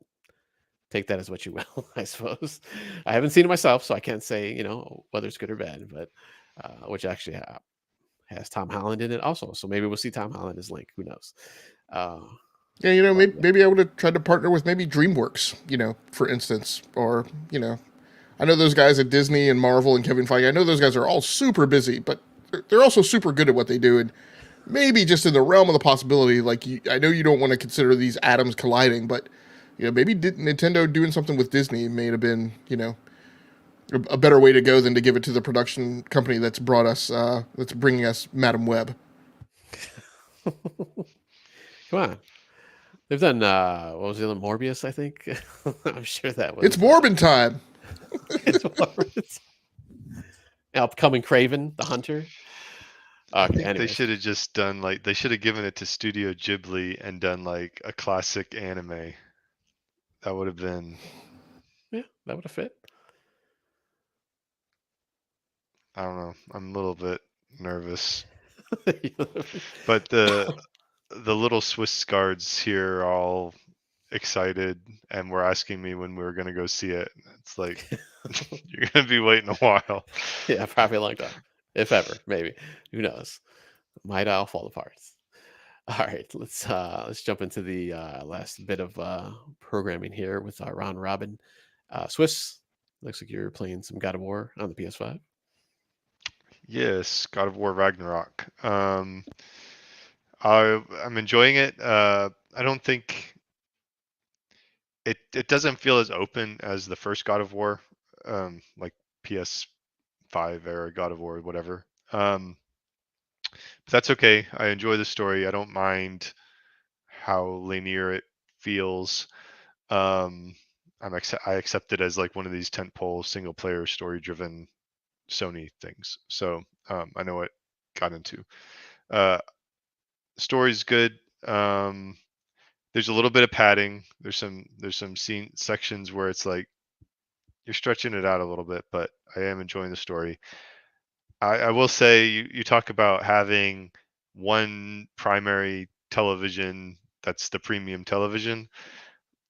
take that as what you will, I suppose. I haven't seen it myself, so I can't say whether it's good or bad, but which actually has Tom Holland in it also. So maybe we'll see Tom Holland as Link. Who knows? Yeah, maybe I would have tried to partner with maybe DreamWorks, for instance, or I know those guys at Disney and Marvel and Kevin Feige. I know those guys are all super busy, but they're also super good at what they do. And maybe just in the realm of the possibility, like I know you don't want to consider these atoms colliding, but maybe Nintendo doing something with Disney may have been a better way to go than to give it to the production company that's bringing us Madam Web. Come on. They've done what was the other, Morbius, I think. I'm sure that was. It's Morbin time. It's Morbius. Upcoming Craven the Hunter. I think they should have just done they should have given it to Studio Ghibli and done like a classic anime. That would have been. Yeah, that would have fit. I don't know. I'm a little bit nervous. But the little Swiss guards here are all excited and were asking me when we were going to go see it. It's like, you're going to be waiting a while. Yeah, probably a long time. If ever, maybe. Who knows? Might all fall apart. All right, let's jump into the last bit of programming here with our round robin. Swiss, looks like you're playing some God of War on the PS5. Yes, God of War Ragnarok. I'm enjoying it. I don't think it doesn't feel as open as the first God of War, like PS5 era God of War, whatever. But that's okay. I enjoy the story. I don't mind how linear it feels. Um, I accept it as like one of these tentpole single player story driven Sony things. So I know what got into. Uh, Story's good. There's a little bit of padding. There's some scene sections where it's like you're stretching it out a little bit, but I am enjoying the story. I will say you talk about having one primary television that's the premium television.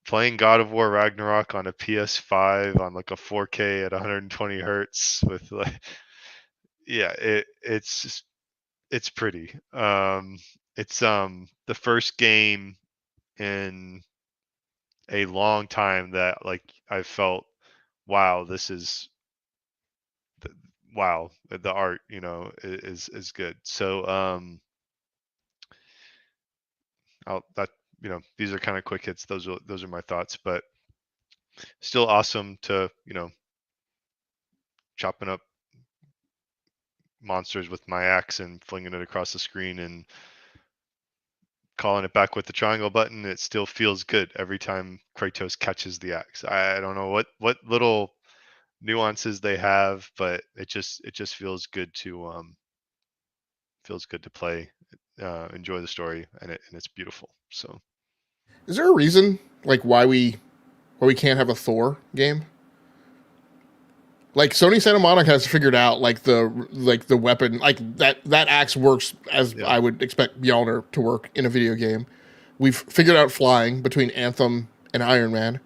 Playing God of War Ragnarok on a PS5 on like a 4K at 120 hertz with like yeah, it's pretty. It's the first game in a long time that like I felt wow, this is th- wow, the art, is good. So I'll that these are kind of quick hits. Those are my thoughts, but still awesome to, chopping up monsters with my axe and flinging it across the screen and calling it back with the triangle button. It still feels good every time Kratos catches the axe. I don't know what little nuances they have, but it just feels good to play, enjoy the story, and it's beautiful. So Is there a reason like why we can't have a Thor game? Like Sony Santa Monica has figured out like the weapon like that axe works as yeah, I would expect Mjolnir to work in a video game. We've figured out flying between Anthem and Iron Man.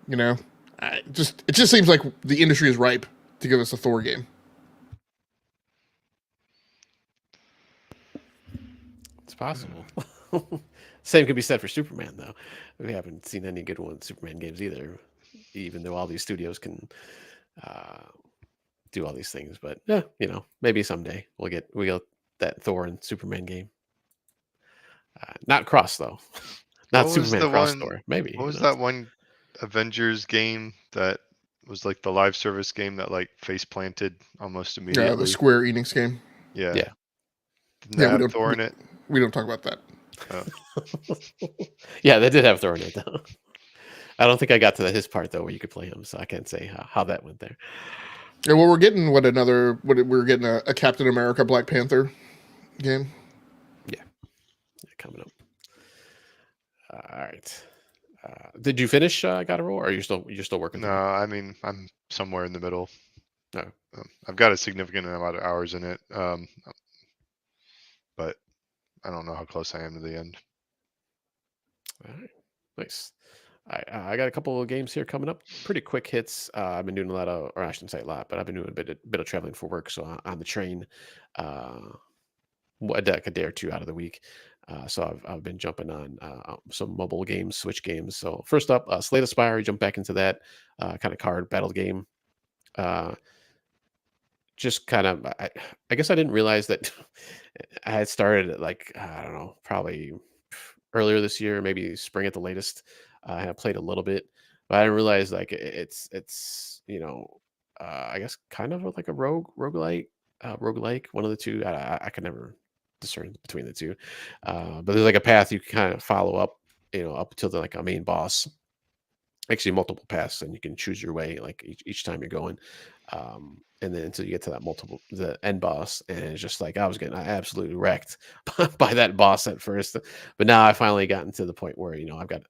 You know, it just seems like the industry is ripe to give us a Thor game. It's possible. Same could be said for Superman, though. We haven't seen any good one Superman games either, even though all these studios can uh, do all these things. But yeah, maybe someday we'll get that Thor and Superman game. Not cross though, not what was Superman the cross one? Thor. Maybe What who was knows? that one Avengers game that was like the live service game that like face planted almost Yeah, the immediately? Square Enix game. Yeah, Yeah, didn't Yeah, that have Thor in it? we don't talk about that. Oh, yeah, they did have Thor in it though. I don't think I got to his part though, where you could play him, so I can't say how that went there. Yeah, well, we're getting a Captain America Black Panther game. Yeah, coming up. All right. Did you finish God of War, or you're still working no, through it? I mean I'm somewhere in the middle. No. I've got a significant amount of hours in it, but I don't know how close I am to the end. All right. Nice. I got a couple of games here coming up. Pretty quick hits. I've been doing a lot of, or I shouldn't say a lot, but I've been doing a bit of traveling for work. So on the train, uh, like a day or two out of the week. So I've been jumping on some mobile games, Switch games. So first up, Slay the Spire. Jump back into that kind of card battle game. Uh, just kind of, I guess I didn't realize that I had started at like I don't know, probably earlier this year, maybe spring at the latest. And I played a little bit, but I didn't realize like it's I guess kind of like a roguelike, one of the two. I could never discern between the two, but there's like a path you can kind of follow up, up until like a main boss, actually multiple paths, and you can choose your way like each time you're going, and then until you get to the end boss, and it's just like I was getting absolutely wrecked by that boss at first, but now I finally gotten to the point where I've got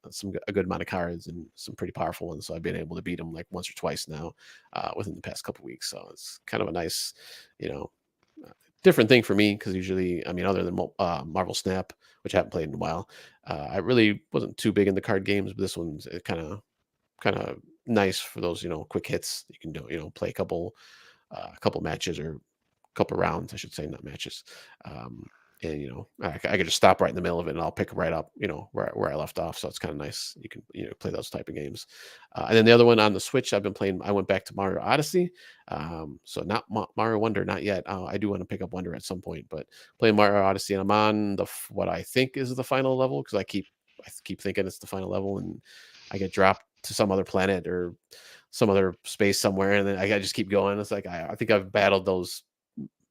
a good amount of cards and some pretty powerful ones, so I've been able to beat them like once or twice now, within the past couple weeks. So it's kind of a nice, you know uh, different thing for me, because usually, I mean, other than Marvel Snap, which I haven't played in a while, I really wasn't too big in the card games, but this one's kind of nice for those quick hits. You can do play a couple matches, or couple rounds, I should say, not matches. um, and I could just stop right in the middle of it, and I'll pick right up, where I left off. So it's kind of nice. You can play those type of games. And then the other one on the Switch I've been playing. I went back to Mario Odyssey. So not Mario Wonder, not yet. I do want to pick up Wonder at some point, but playing Mario Odyssey, and I'm on what I think is the final level, because I keep thinking it's the final level, and I get dropped to some other planet or some other space somewhere, and then I just keep going. It's like I think I've battled those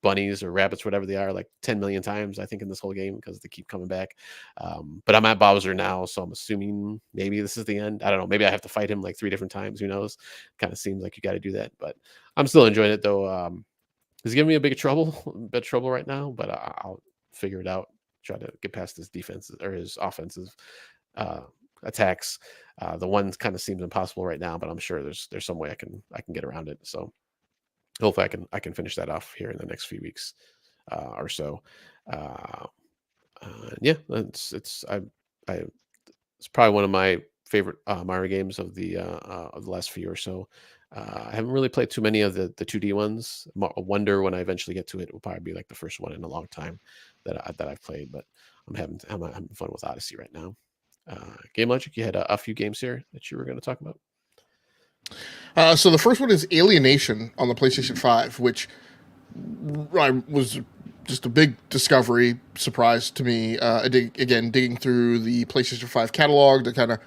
bunnies or rabbits, whatever they are, like 10 million times, I think, in this whole game, because they keep coming back. But I'm at Bowser now, so I'm assuming maybe this is the end. I don't know. Maybe I have to fight him like 3 different times. Who knows? Kind of seems like you got to do that, but I'm still enjoying it though. He's giving me a bit of trouble right now, but I'll figure it out. Try to get past his defenses or his offensive uh, attacks. The one kind of seems impossible right now, but I'm sure there's some way I can get around it. So hopefully I can finish that off here in the next few weeks or so. Uh, yeah, I it's probably one of my favorite Mario games of the last few or so. I haven't really played too many of the 2D ones. Wonder, when I eventually get to it, will probably be like the first one in a long time that I've played. But I'm having fun with Odyssey right now. Game Logic, you had a few games here that you were going to talk about. So the first one is Alienation on the PlayStation 5, which was just a big discovery, surprise to me. Digging through the PlayStation 5 catalog to kind of,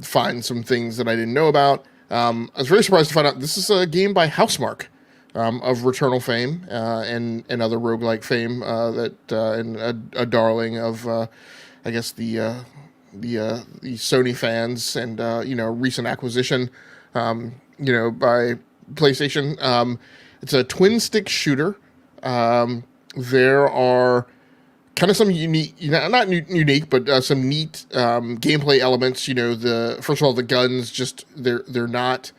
find some things that I didn't know about. I was very surprised to find out this is a game by Housemarque, of Returnal fame and other roguelike fame, and a darling of, I guess, the Sony fans, and recent acquisition, by PlayStation. It's a twin stick shooter. There are kind of some unique, not unique, but some neat gameplay elements. First of all, the guns, just they're not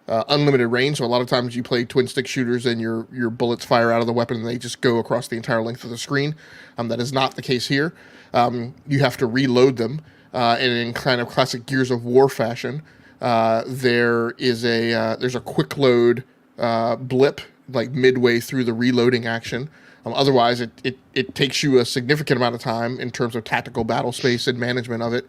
unlimited range. So a lot of times you play twin stick shooters and your bullets fire out of the weapon and they just go across the entire length of the screen. That is not the case here. You have to reload them. And in kind of classic Gears of War fashion, there's a quick load blip like midway through the reloading action. Otherwise, it takes you a significant amount of time in terms of tactical battle space and management of it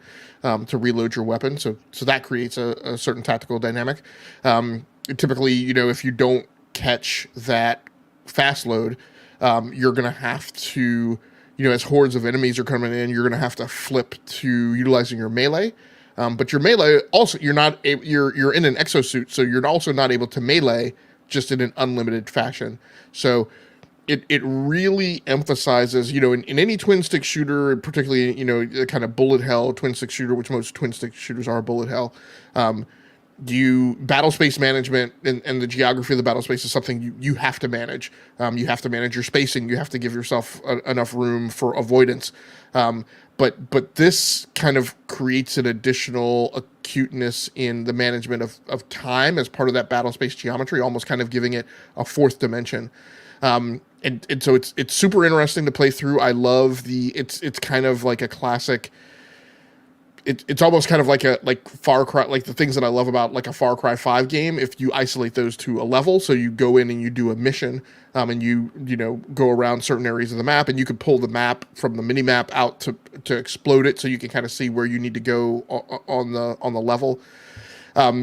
to reload your weapon. So that creates a certain tactical dynamic. Typically, if you don't catch that fast load, you're going to have to, as hordes of enemies are coming in, you're going to have to flip to utilizing your melee. But your melee also, you're in an exosuit, so you're also not able to melee just in an unlimited fashion. So it really emphasizes, in any twin stick shooter, particularly, the kind of bullet hell twin stick shooter, which most twin stick shooters are bullet hell. Battle space management and the geography of the battle space is something you have to manage. You have to manage your spacing. You have to give yourself enough room for avoidance. But this kind of creates an additional acuteness in the management of time as part of that battle space geometry, almost kind of giving it a fourth dimension. And so it's super interesting to play through. I love it's kind of like a classic. It's almost kind of like Far Cry, like the things that I love about like a Far Cry 5 game. If you isolate those to a level, so you go in and you do a mission, and you go around certain areas of the map, and you can pull the map from the mini map out to explode it, so you can kind of see where you need to go on the level.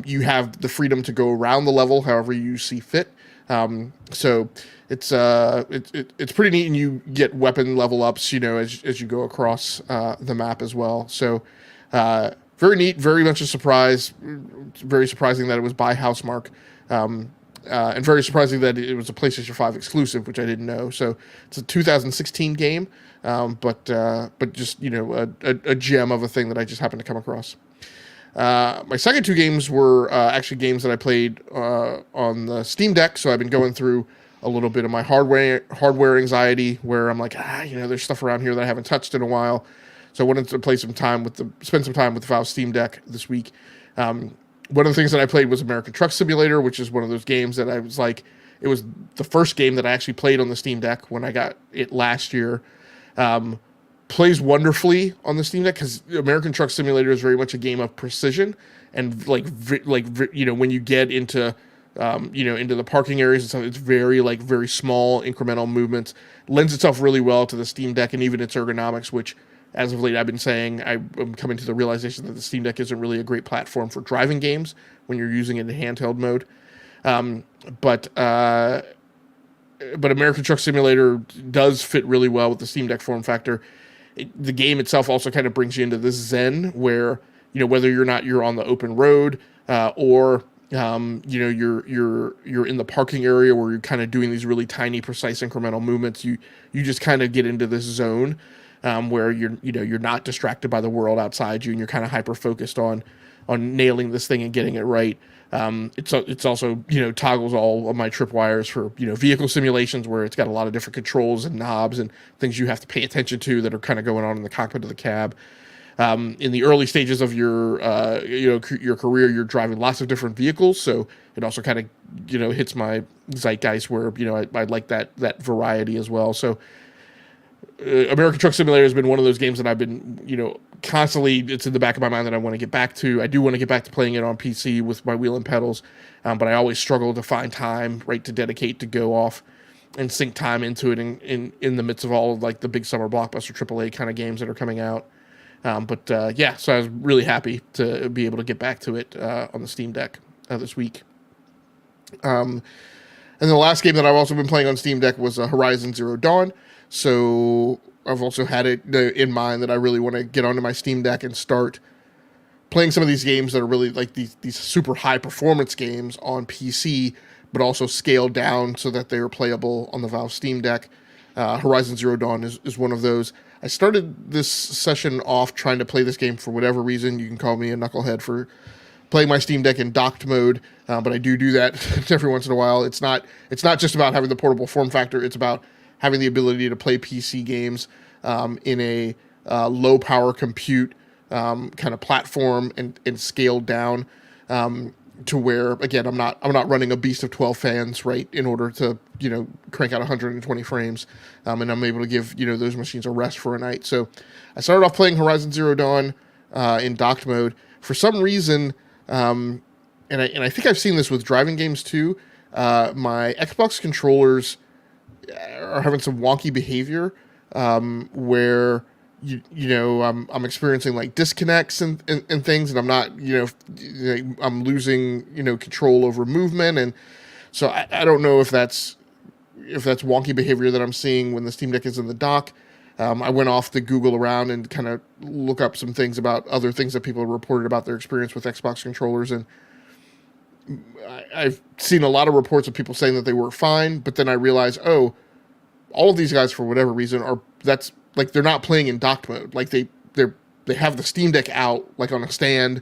You have the freedom to go around the level however you see fit. So it's pretty neat, and you get weapon level ups, as you go across the map as well. So. Very neat, very much a surprise. Very surprising that it was by Housemarque, and very surprising that it was a PlayStation 5 exclusive, which I didn't know. So it's a 2016 game, but just a gem of a thing that I just happened to come across. My second 2 games were actually games that I played on the Steam Deck. So I've been going through a little bit of my hardware anxiety, where I'm like, there's stuff around here that I haven't touched in a while. So I wanted to spend some time with the Valve Steam Deck this week. One of the things that I played was American Truck Simulator, which is one of those games that I was like, it was the first game that I actually played on the Steam Deck when I got it last year. Plays wonderfully on the Steam Deck because American Truck Simulator is very much a game of precision, and when you get into into the parking areas and stuff. It's very small incremental movements. Lends itself really well to the Steam Deck and even its ergonomics, which as of late I've been saying I'm coming to the realization that the Steam Deck isn't really a great platform for driving games when you're using it in handheld mode. But American Truck Simulator does fit really well with the Steam Deck form factor. The game itself also kind of brings you into this zen where, whether you're on the open road, or you're in the parking area where you're kind of doing these really tiny, precise incremental movements. You just kind of get into this zone, where you're not distracted by the world outside you, and you're kind of hyper focused on nailing this thing and getting it right. It's also toggles all of my tripwires for vehicle simulations, where it's got a lot of different controls and knobs and things you have to pay attention to that are kind of going on in the cockpit of the cab. In the early stages of your career, you're driving lots of different vehicles, so it also kind of hits my zeitgeist where I like that variety as well. So American Truck Simulator has been one of those games that I've been constantly, it's in the back of my mind that I want to get back to. I do want to get back to playing it on PC with my wheel and pedals, but I always struggle to find time to dedicate to go off and sink time into it in the midst of all of like the big summer blockbuster AAA kind of games that are coming out. So I was really happy to be able to get back to it on the Steam Deck this week. And the last game that I've also been playing on Steam Deck was Horizon Zero Dawn. So I've also had it in mind that I really want to get onto my Steam Deck and start playing some of these games that are really like these super high performance games on PC, but also scaled down so that they are playable on the Valve Steam Deck. Horizon Zero Dawn is one of those. I started this session off trying to play this game for whatever reason. You can call me a knucklehead for playing my Steam Deck in docked mode, but I do that every once in a while. It's not just about having the portable form factor. It's about having the ability to play PC games in a low power compute kind of platform and scaled down to where, again, I'm not running a beast of 12 fans, right, in order to crank out 120 frames, and I'm able to give those machines a rest for a night. So I started off playing Horizon Zero Dawn in docked mode. For some reason, and I think I've seen this with driving games too, my Xbox controllers are having some wonky behavior, where I'm experiencing like disconnects and things, and I'm not I'm losing control over movement, and so I don't know if that's wonky behavior that I'm seeing when the Steam Deck is in the dock. I went off to Google around and kind of look up some things about other things that people have reported about their experience with Xbox controllers, and I've seen a lot of reports of people saying that they work fine, but then I realized, all of these guys, for whatever reason, they're not playing in docked mode. Like they have the Steam Deck out like on a stand,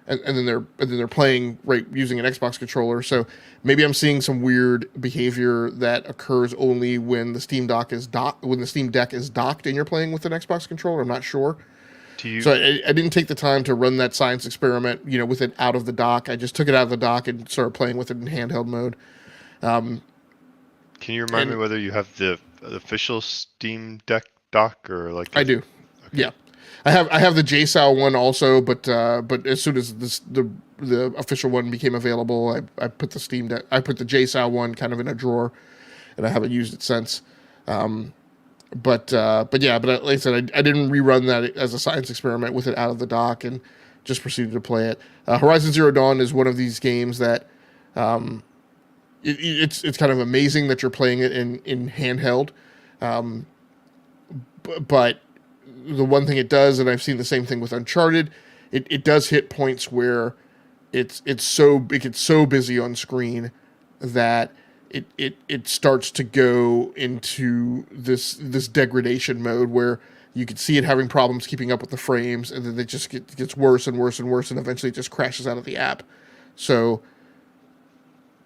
and then they're playing right using an Xbox controller. So maybe I'm seeing some weird behavior that occurs only when the Steam Deck is docked and you're playing with an Xbox controller. I'm not sure. So I didn't take the time to run that science experiment, with it out of the dock. I just took it out of the dock and started playing with it in handheld mode. Can you remind me whether you have the official Steam Deck dock or like? I do. Okay. Yeah, I have the JSOW one also, but as soon as the official one became available, I put the Steam Deck, I put the JSOW one kind of in a drawer, and I haven't used it since. But like I said, I didn't rerun that as a science experiment with it out of the dock and just proceeded to play it. Horizon Zero Dawn is one of these games that it's kind of amazing that you're playing it in handheld. But the one thing it does, and I've seen the same thing with Uncharted, it does hit points where it gets so busy on screen that it starts to go into this degradation mode where you can see it having problems keeping up with the frames, and then it just gets worse and worse and worse, and eventually it just crashes out of the app. So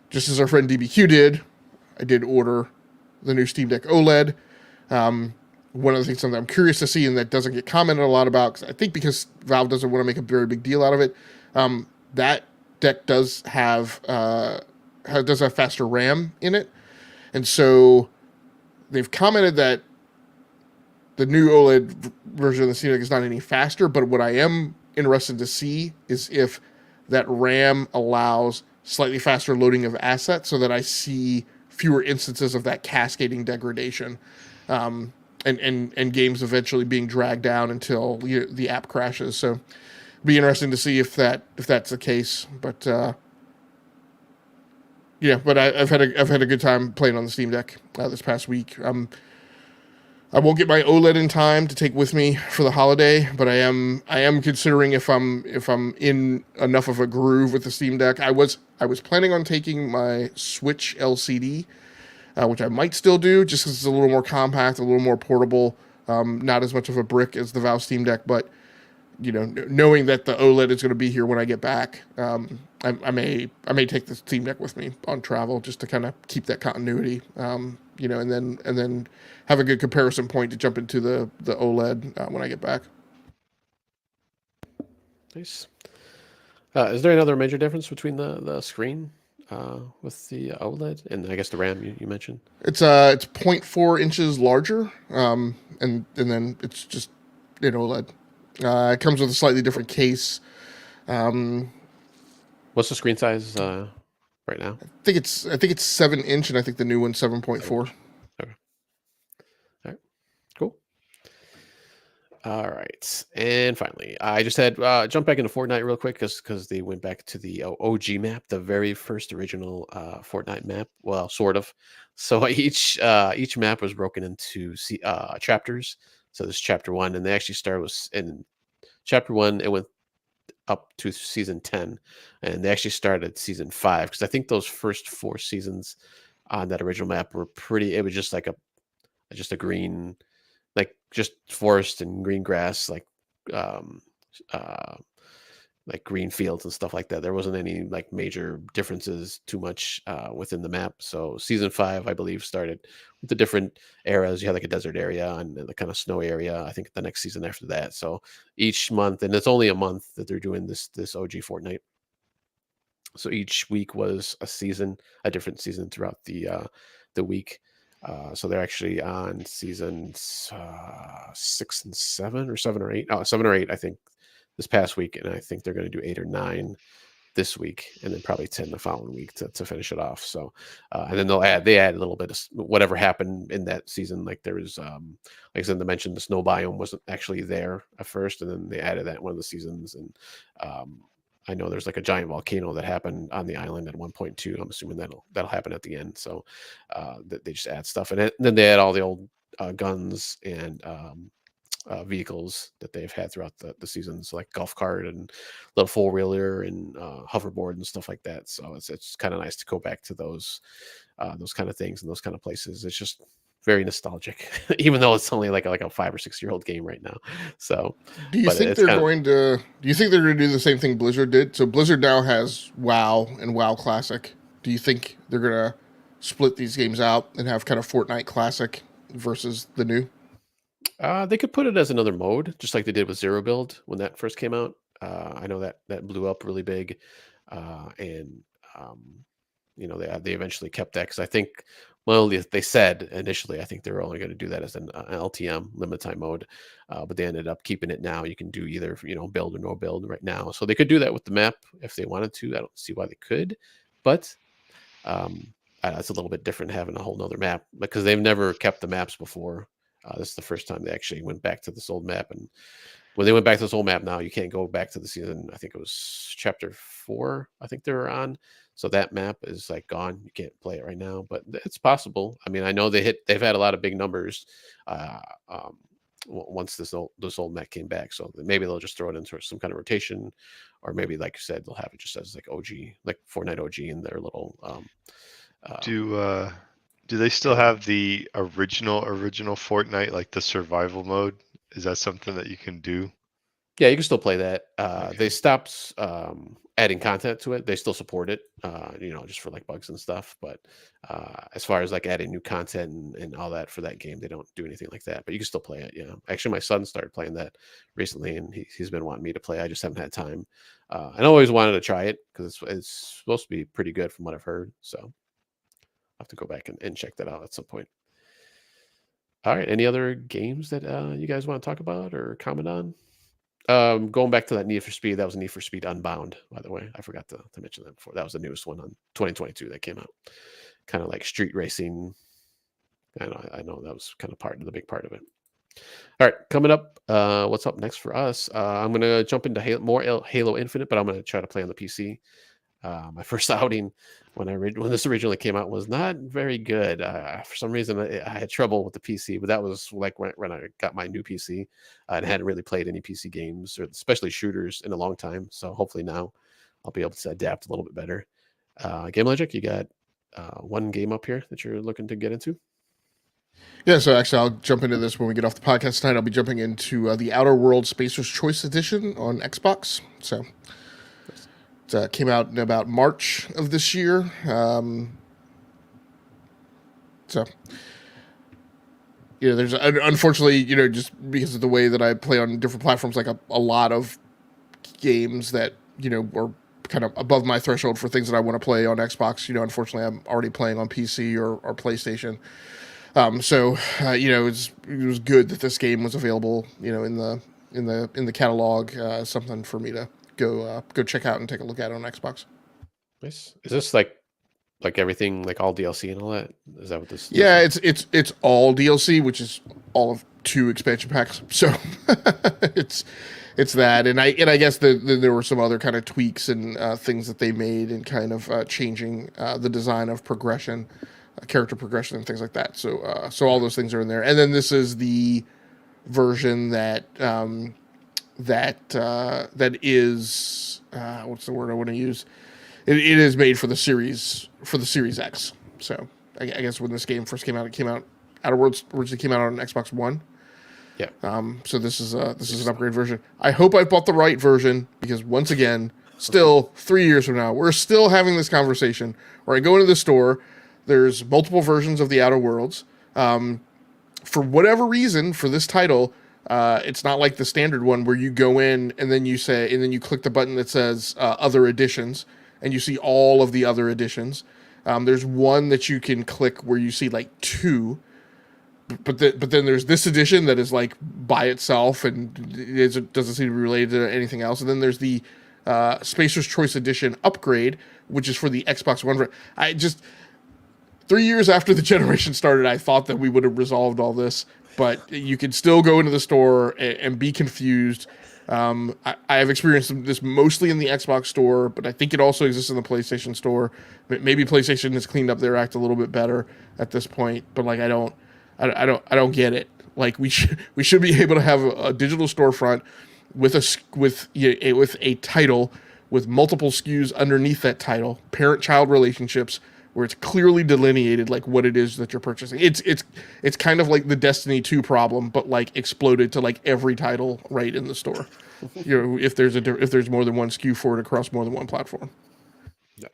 just as our friend DBQ did, I did order the new Steam Deck OLED. One of the things that I'm curious to see and that doesn't get commented a lot about, cause I think because Valve doesn't want to make a very big deal out of it, that deck does have faster RAM in it, and so they've commented that the new OLED version of the Steam Deck is not any faster. But what I am interested to see is if that RAM allows slightly faster loading of assets so that I see fewer instances of that cascading degradation. And games eventually being dragged down until the app crashes. So it'll be interesting to see if that's the case. But yeah, but I've had a good time playing on the Steam Deck this past week. I won't get my OLED in time to take with me for the holiday, but I am considering if I'm in enough of a groove with the Steam Deck. I was planning on taking my Switch LCD, which I might still do, just because it's a little more compact, a little more portable, not as much of a brick as the Valve Steam Deck. But knowing that the OLED is going to be here when I get back, I may take the Steam Deck with me on travel just to kind of keep that continuity. And then have a good comparison point to jump into the OLED when I get back. Nice. Is there another major difference between the screen with the OLED and I guess the RAM you mentioned? It's 0.4 inches larger, and then it's just an OLED. It comes with a slightly different case. What's the screen size right now? I think it's 7-inch, and I think the new one's 7.4. Okay. All right. Cool. All right. And finally, I just had jump back into Fortnite real quick because they went back to the OG map, the very first original Fortnite map. Well, sort of. So each map was broken into chapters. So this chapter 1, and they actually started was in chapter 1. It went up to season 10, and they actually started season 5 because I think those first 4 seasons on that original map were pretty. It was just like a green, like just forest and green grass, um like green fields and stuff like that. There wasn't any like major differences too much within the map. So season 5, I believe, started with the different eras. You had like a desert area and the kind of snow area. I think the next season after that. So each month, and it's only a month that they're doing this OG Fortnite. So each week was a different season throughout the week. So they're actually on seasons 6 and 7, or 7 or 8. Oh, 7 or 8, I think, this past week, and I think they're going to do 8 or 9 this week, and then probably 10 the following week to finish it off. So, and then they add a little bit of whatever happened in that season. Like there was, like I said, they mentioned the snow biome wasn't actually there at first, and then they added that in one of the seasons. And I know there's like a giant volcano that happened on the island at one point too. I'm assuming that'll happen at the end. So they just add stuff, and then they add all the old guns and vehicles that they've had throughout the seasons, like golf cart and little four-wheeler and hoverboard and stuff like that. So it's kind of nice to go back to those kind of things and those kind of places. It's just very nostalgic, even though it's only like a 5 or 6 year old game right now. So Do you think they're going to do the same thing Blizzard did? So Blizzard now has WoW and WoW Classic. Do you think they're going to split these games out and have kind of Fortnite Classic versus the new? They could put it as another mode, just like they did with Zero Build when that first came out. I know that blew up really big, and they eventually kept that because I think, well, they said initially I think they were only going to do that as an LTM limited time mode, but they ended up keeping it. Now you can do either build or no build right now, so they could do that with the map if they wanted to. I don't see why they could, but it's a little bit different having a whole nother map because they've never kept the maps before. This is the first time they actually went back to this old map. And when they went back to this old map now, you can't go back to the season. I think it was chapter 4, I think they were on. So that map is like gone. You can't play it right now, but it's possible. I mean, I know they've had a lot of big numbers once this old map came back. So maybe they'll just throw it into some kind of rotation, or maybe, like you said, they'll have it just as like OG, like Fortnite OG in their little Do they still have the original Fortnite, like the survival mode? Is that something that you can do? Yeah, you can still play that. Okay. They stopped adding content to it. They still support it, just for like bugs and stuff. But as far as like adding new content and all that for that game, they don't do anything like that. But you can still play it. Yeah, actually, my son started playing that recently, and he's been wanting me to play. I just haven't had time. I always wanted to try it because it's supposed to be pretty good from what I've heard. So I'll have to go back and check that out at some point. All right. Any other games that you guys want to talk about or comment on? Going back to that Need for Speed, that was Need for Speed Unbound, by the way. I forgot to mention that before. That was the newest one on 2022 that came out. Kind of like street racing. I know that was kind of the big part of it. All right, coming up, what's up next for us? I'm going to jump into Halo Infinite, but I'm going to try to play on the PC. My first outing when this originally came out was not very good. For some reason, I had trouble with the PC, but that was like when I got my new PC and hadn't really played any PC games, or especially shooters, in a long time. So hopefully now I'll be able to adapt a little bit better. Game Logic, you got one game up here that you're looking to get into? Yeah, so actually, I'll jump into this when we get off the podcast tonight. I'll be jumping into the Outer Worlds Spacer's Choice Edition on Xbox. So it came out in about March of this year. There's unfortunately, just because of the way that I play on different platforms, like a lot of games that are kind of above my threshold for things that I want to play on Xbox. Unfortunately, I'm already playing on PC or PlayStation. It was good that this game was available, in the catalog. Something for me to go check out and take a look at on Xbox. Nice. Is this like everything, like all DLC and all that? Is that what this? Yeah, it's all DLC, which is all of 2 expansion packs. So it's that, and I guess there were some other kind of tweaks and things that they made, and kind of changing the design of progression. Character progression and things like that. So all those things are in there. And then this is the version that is what's the word I want to use? It is made for the Series X. So I guess when this game first came out, Outer Worlds originally came out on Xbox One. Yeah. So this is an upgrade version. I hope I bought the right version, because once again, still 3 years from now, we're still having this conversation where I go into the store. There's multiple versions of the Outer Worlds. For whatever reason, for this title, it's not like the standard one where you go in and then you click the button that says Other Editions, and you see all of the other editions. There's one that you can click where you see like 2, but then there's this edition that is like by itself and it doesn't seem to be related to anything else. And then there's the Spacer's Choice Edition upgrade, which is for the Xbox One. 3 years after the generation started, I thought that we would have resolved all this, but you can still go into the store and be confused. I have experienced this mostly in the Xbox store, but I think it also exists in the PlayStation store. Maybe PlayStation has cleaned up their act a little bit better at this point, but like I don't get it. Like we should be able to have a digital storefront with a title with multiple SKUs underneath that title, parent-child relationships, where it's clearly delineated like what it is that you're purchasing. It's kind of like the Destiny 2 problem, but like exploded to like every title right in the store. If there's more than one SKU for it across more than one platform. Yeah.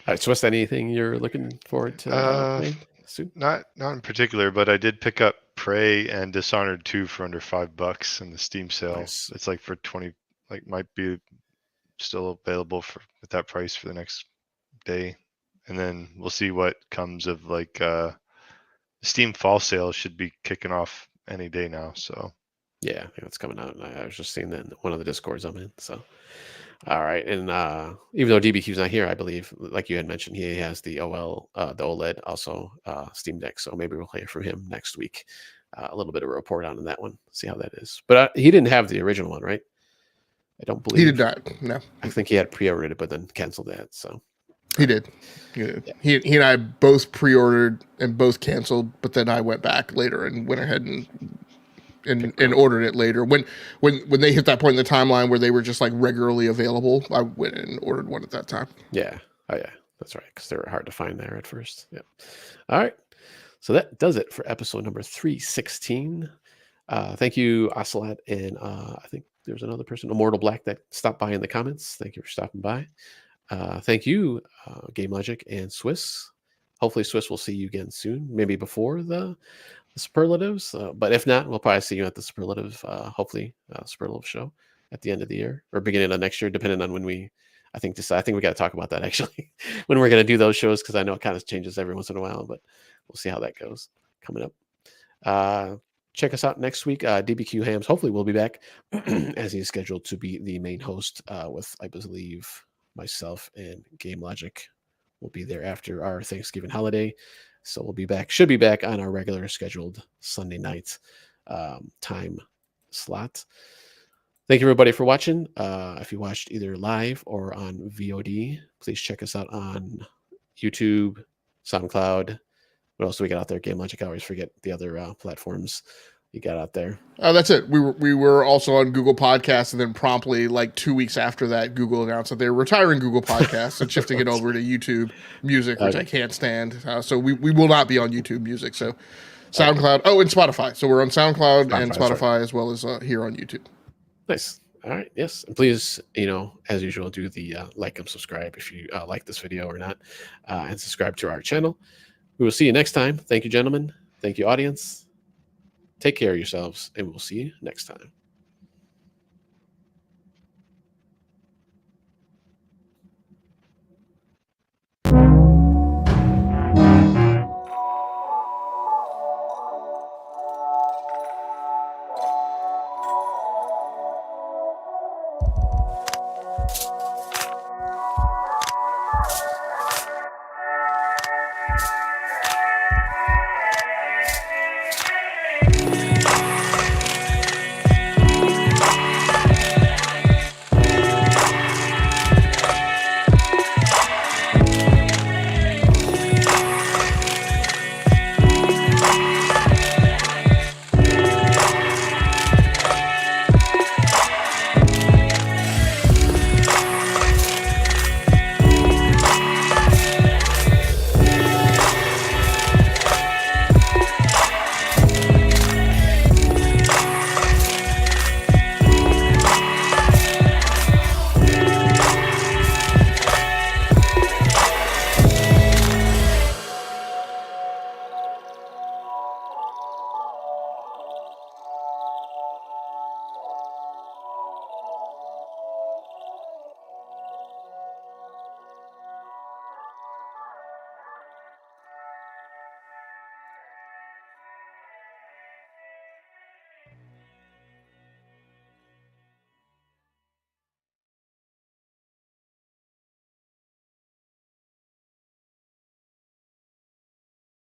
All right, so what's anything you're looking forward to playing soon? Not in particular, but I did pick up Prey and Dishonored 2 for under $5 in the Steam sale. Nice. It's like for 20, like might be still available at that price for the next day. And then we'll see what comes of like Steam fall sale should be kicking off any day now. So yeah, I think that's coming out. I was just seeing that in one of the Discords I'm in. So all right, and even though DBQ's not here, I believe, like you had mentioned, he has the the OLED, also Steam Deck. So maybe we'll hear from him next week. A little bit of a report on that one, see how that is. But he didn't have the original one, right? I don't believe he did not. No, I think he had pre-ordered it, but then canceled that. So. He did. Yeah. He and I both pre-ordered and both canceled, but then I went back later and went ahead and ordered it later. When they hit that point in the timeline where they were just like regularly available, I went and ordered one at that time. Yeah. Oh yeah, that's right, because they were hard to find there at first. Yeah. All right. So that does it for episode number 316. Thank you, Ocelot, and I think there's another person, Immortal Black, that stopped by in the comments. Thank you for stopping by. Thank you, Game Logic and Swiss. Hopefully Swiss will see you again soon, maybe before the superlatives. But if not, we'll probably see you at the superlative, hopefully superlative show at the end of the year or beginning of next year, depending on when we, I think we got to talk about that actually, when we're going to do those shows, because I know it kind of changes every once in a while, but we'll see how that goes coming up. check us out next week. DBQ Hams hopefully will be back as he's scheduled to be the main host with, I believe, myself and Game Logic will be there after our Thanksgiving holiday. So we'll be back, should be back on our regular scheduled Sunday night time slot. Thank you, everybody, for watching. If you watched either live or on VOD, please check us out on YouTube, SoundCloud. What else do we got out there? Game Logic. I always forget the other platforms you got out there. That's it. We were also on Google Podcasts, and then promptly, like 2 weeks after that, Google announced that they're retiring Google Podcasts and shifting it over to YouTube Music, which I can't stand. So we will not be on YouTube Music. So SoundCloud. Oh, and Spotify. So we're on SoundCloud and Spotify as well as here on YouTube. Nice. All right. Yes. And please, as usual, do the like and subscribe if you like this video or not, and subscribe to our channel. We will see you next time. Thank you, gentlemen. Thank you, audience. Take care of yourselves, and we'll see you next time.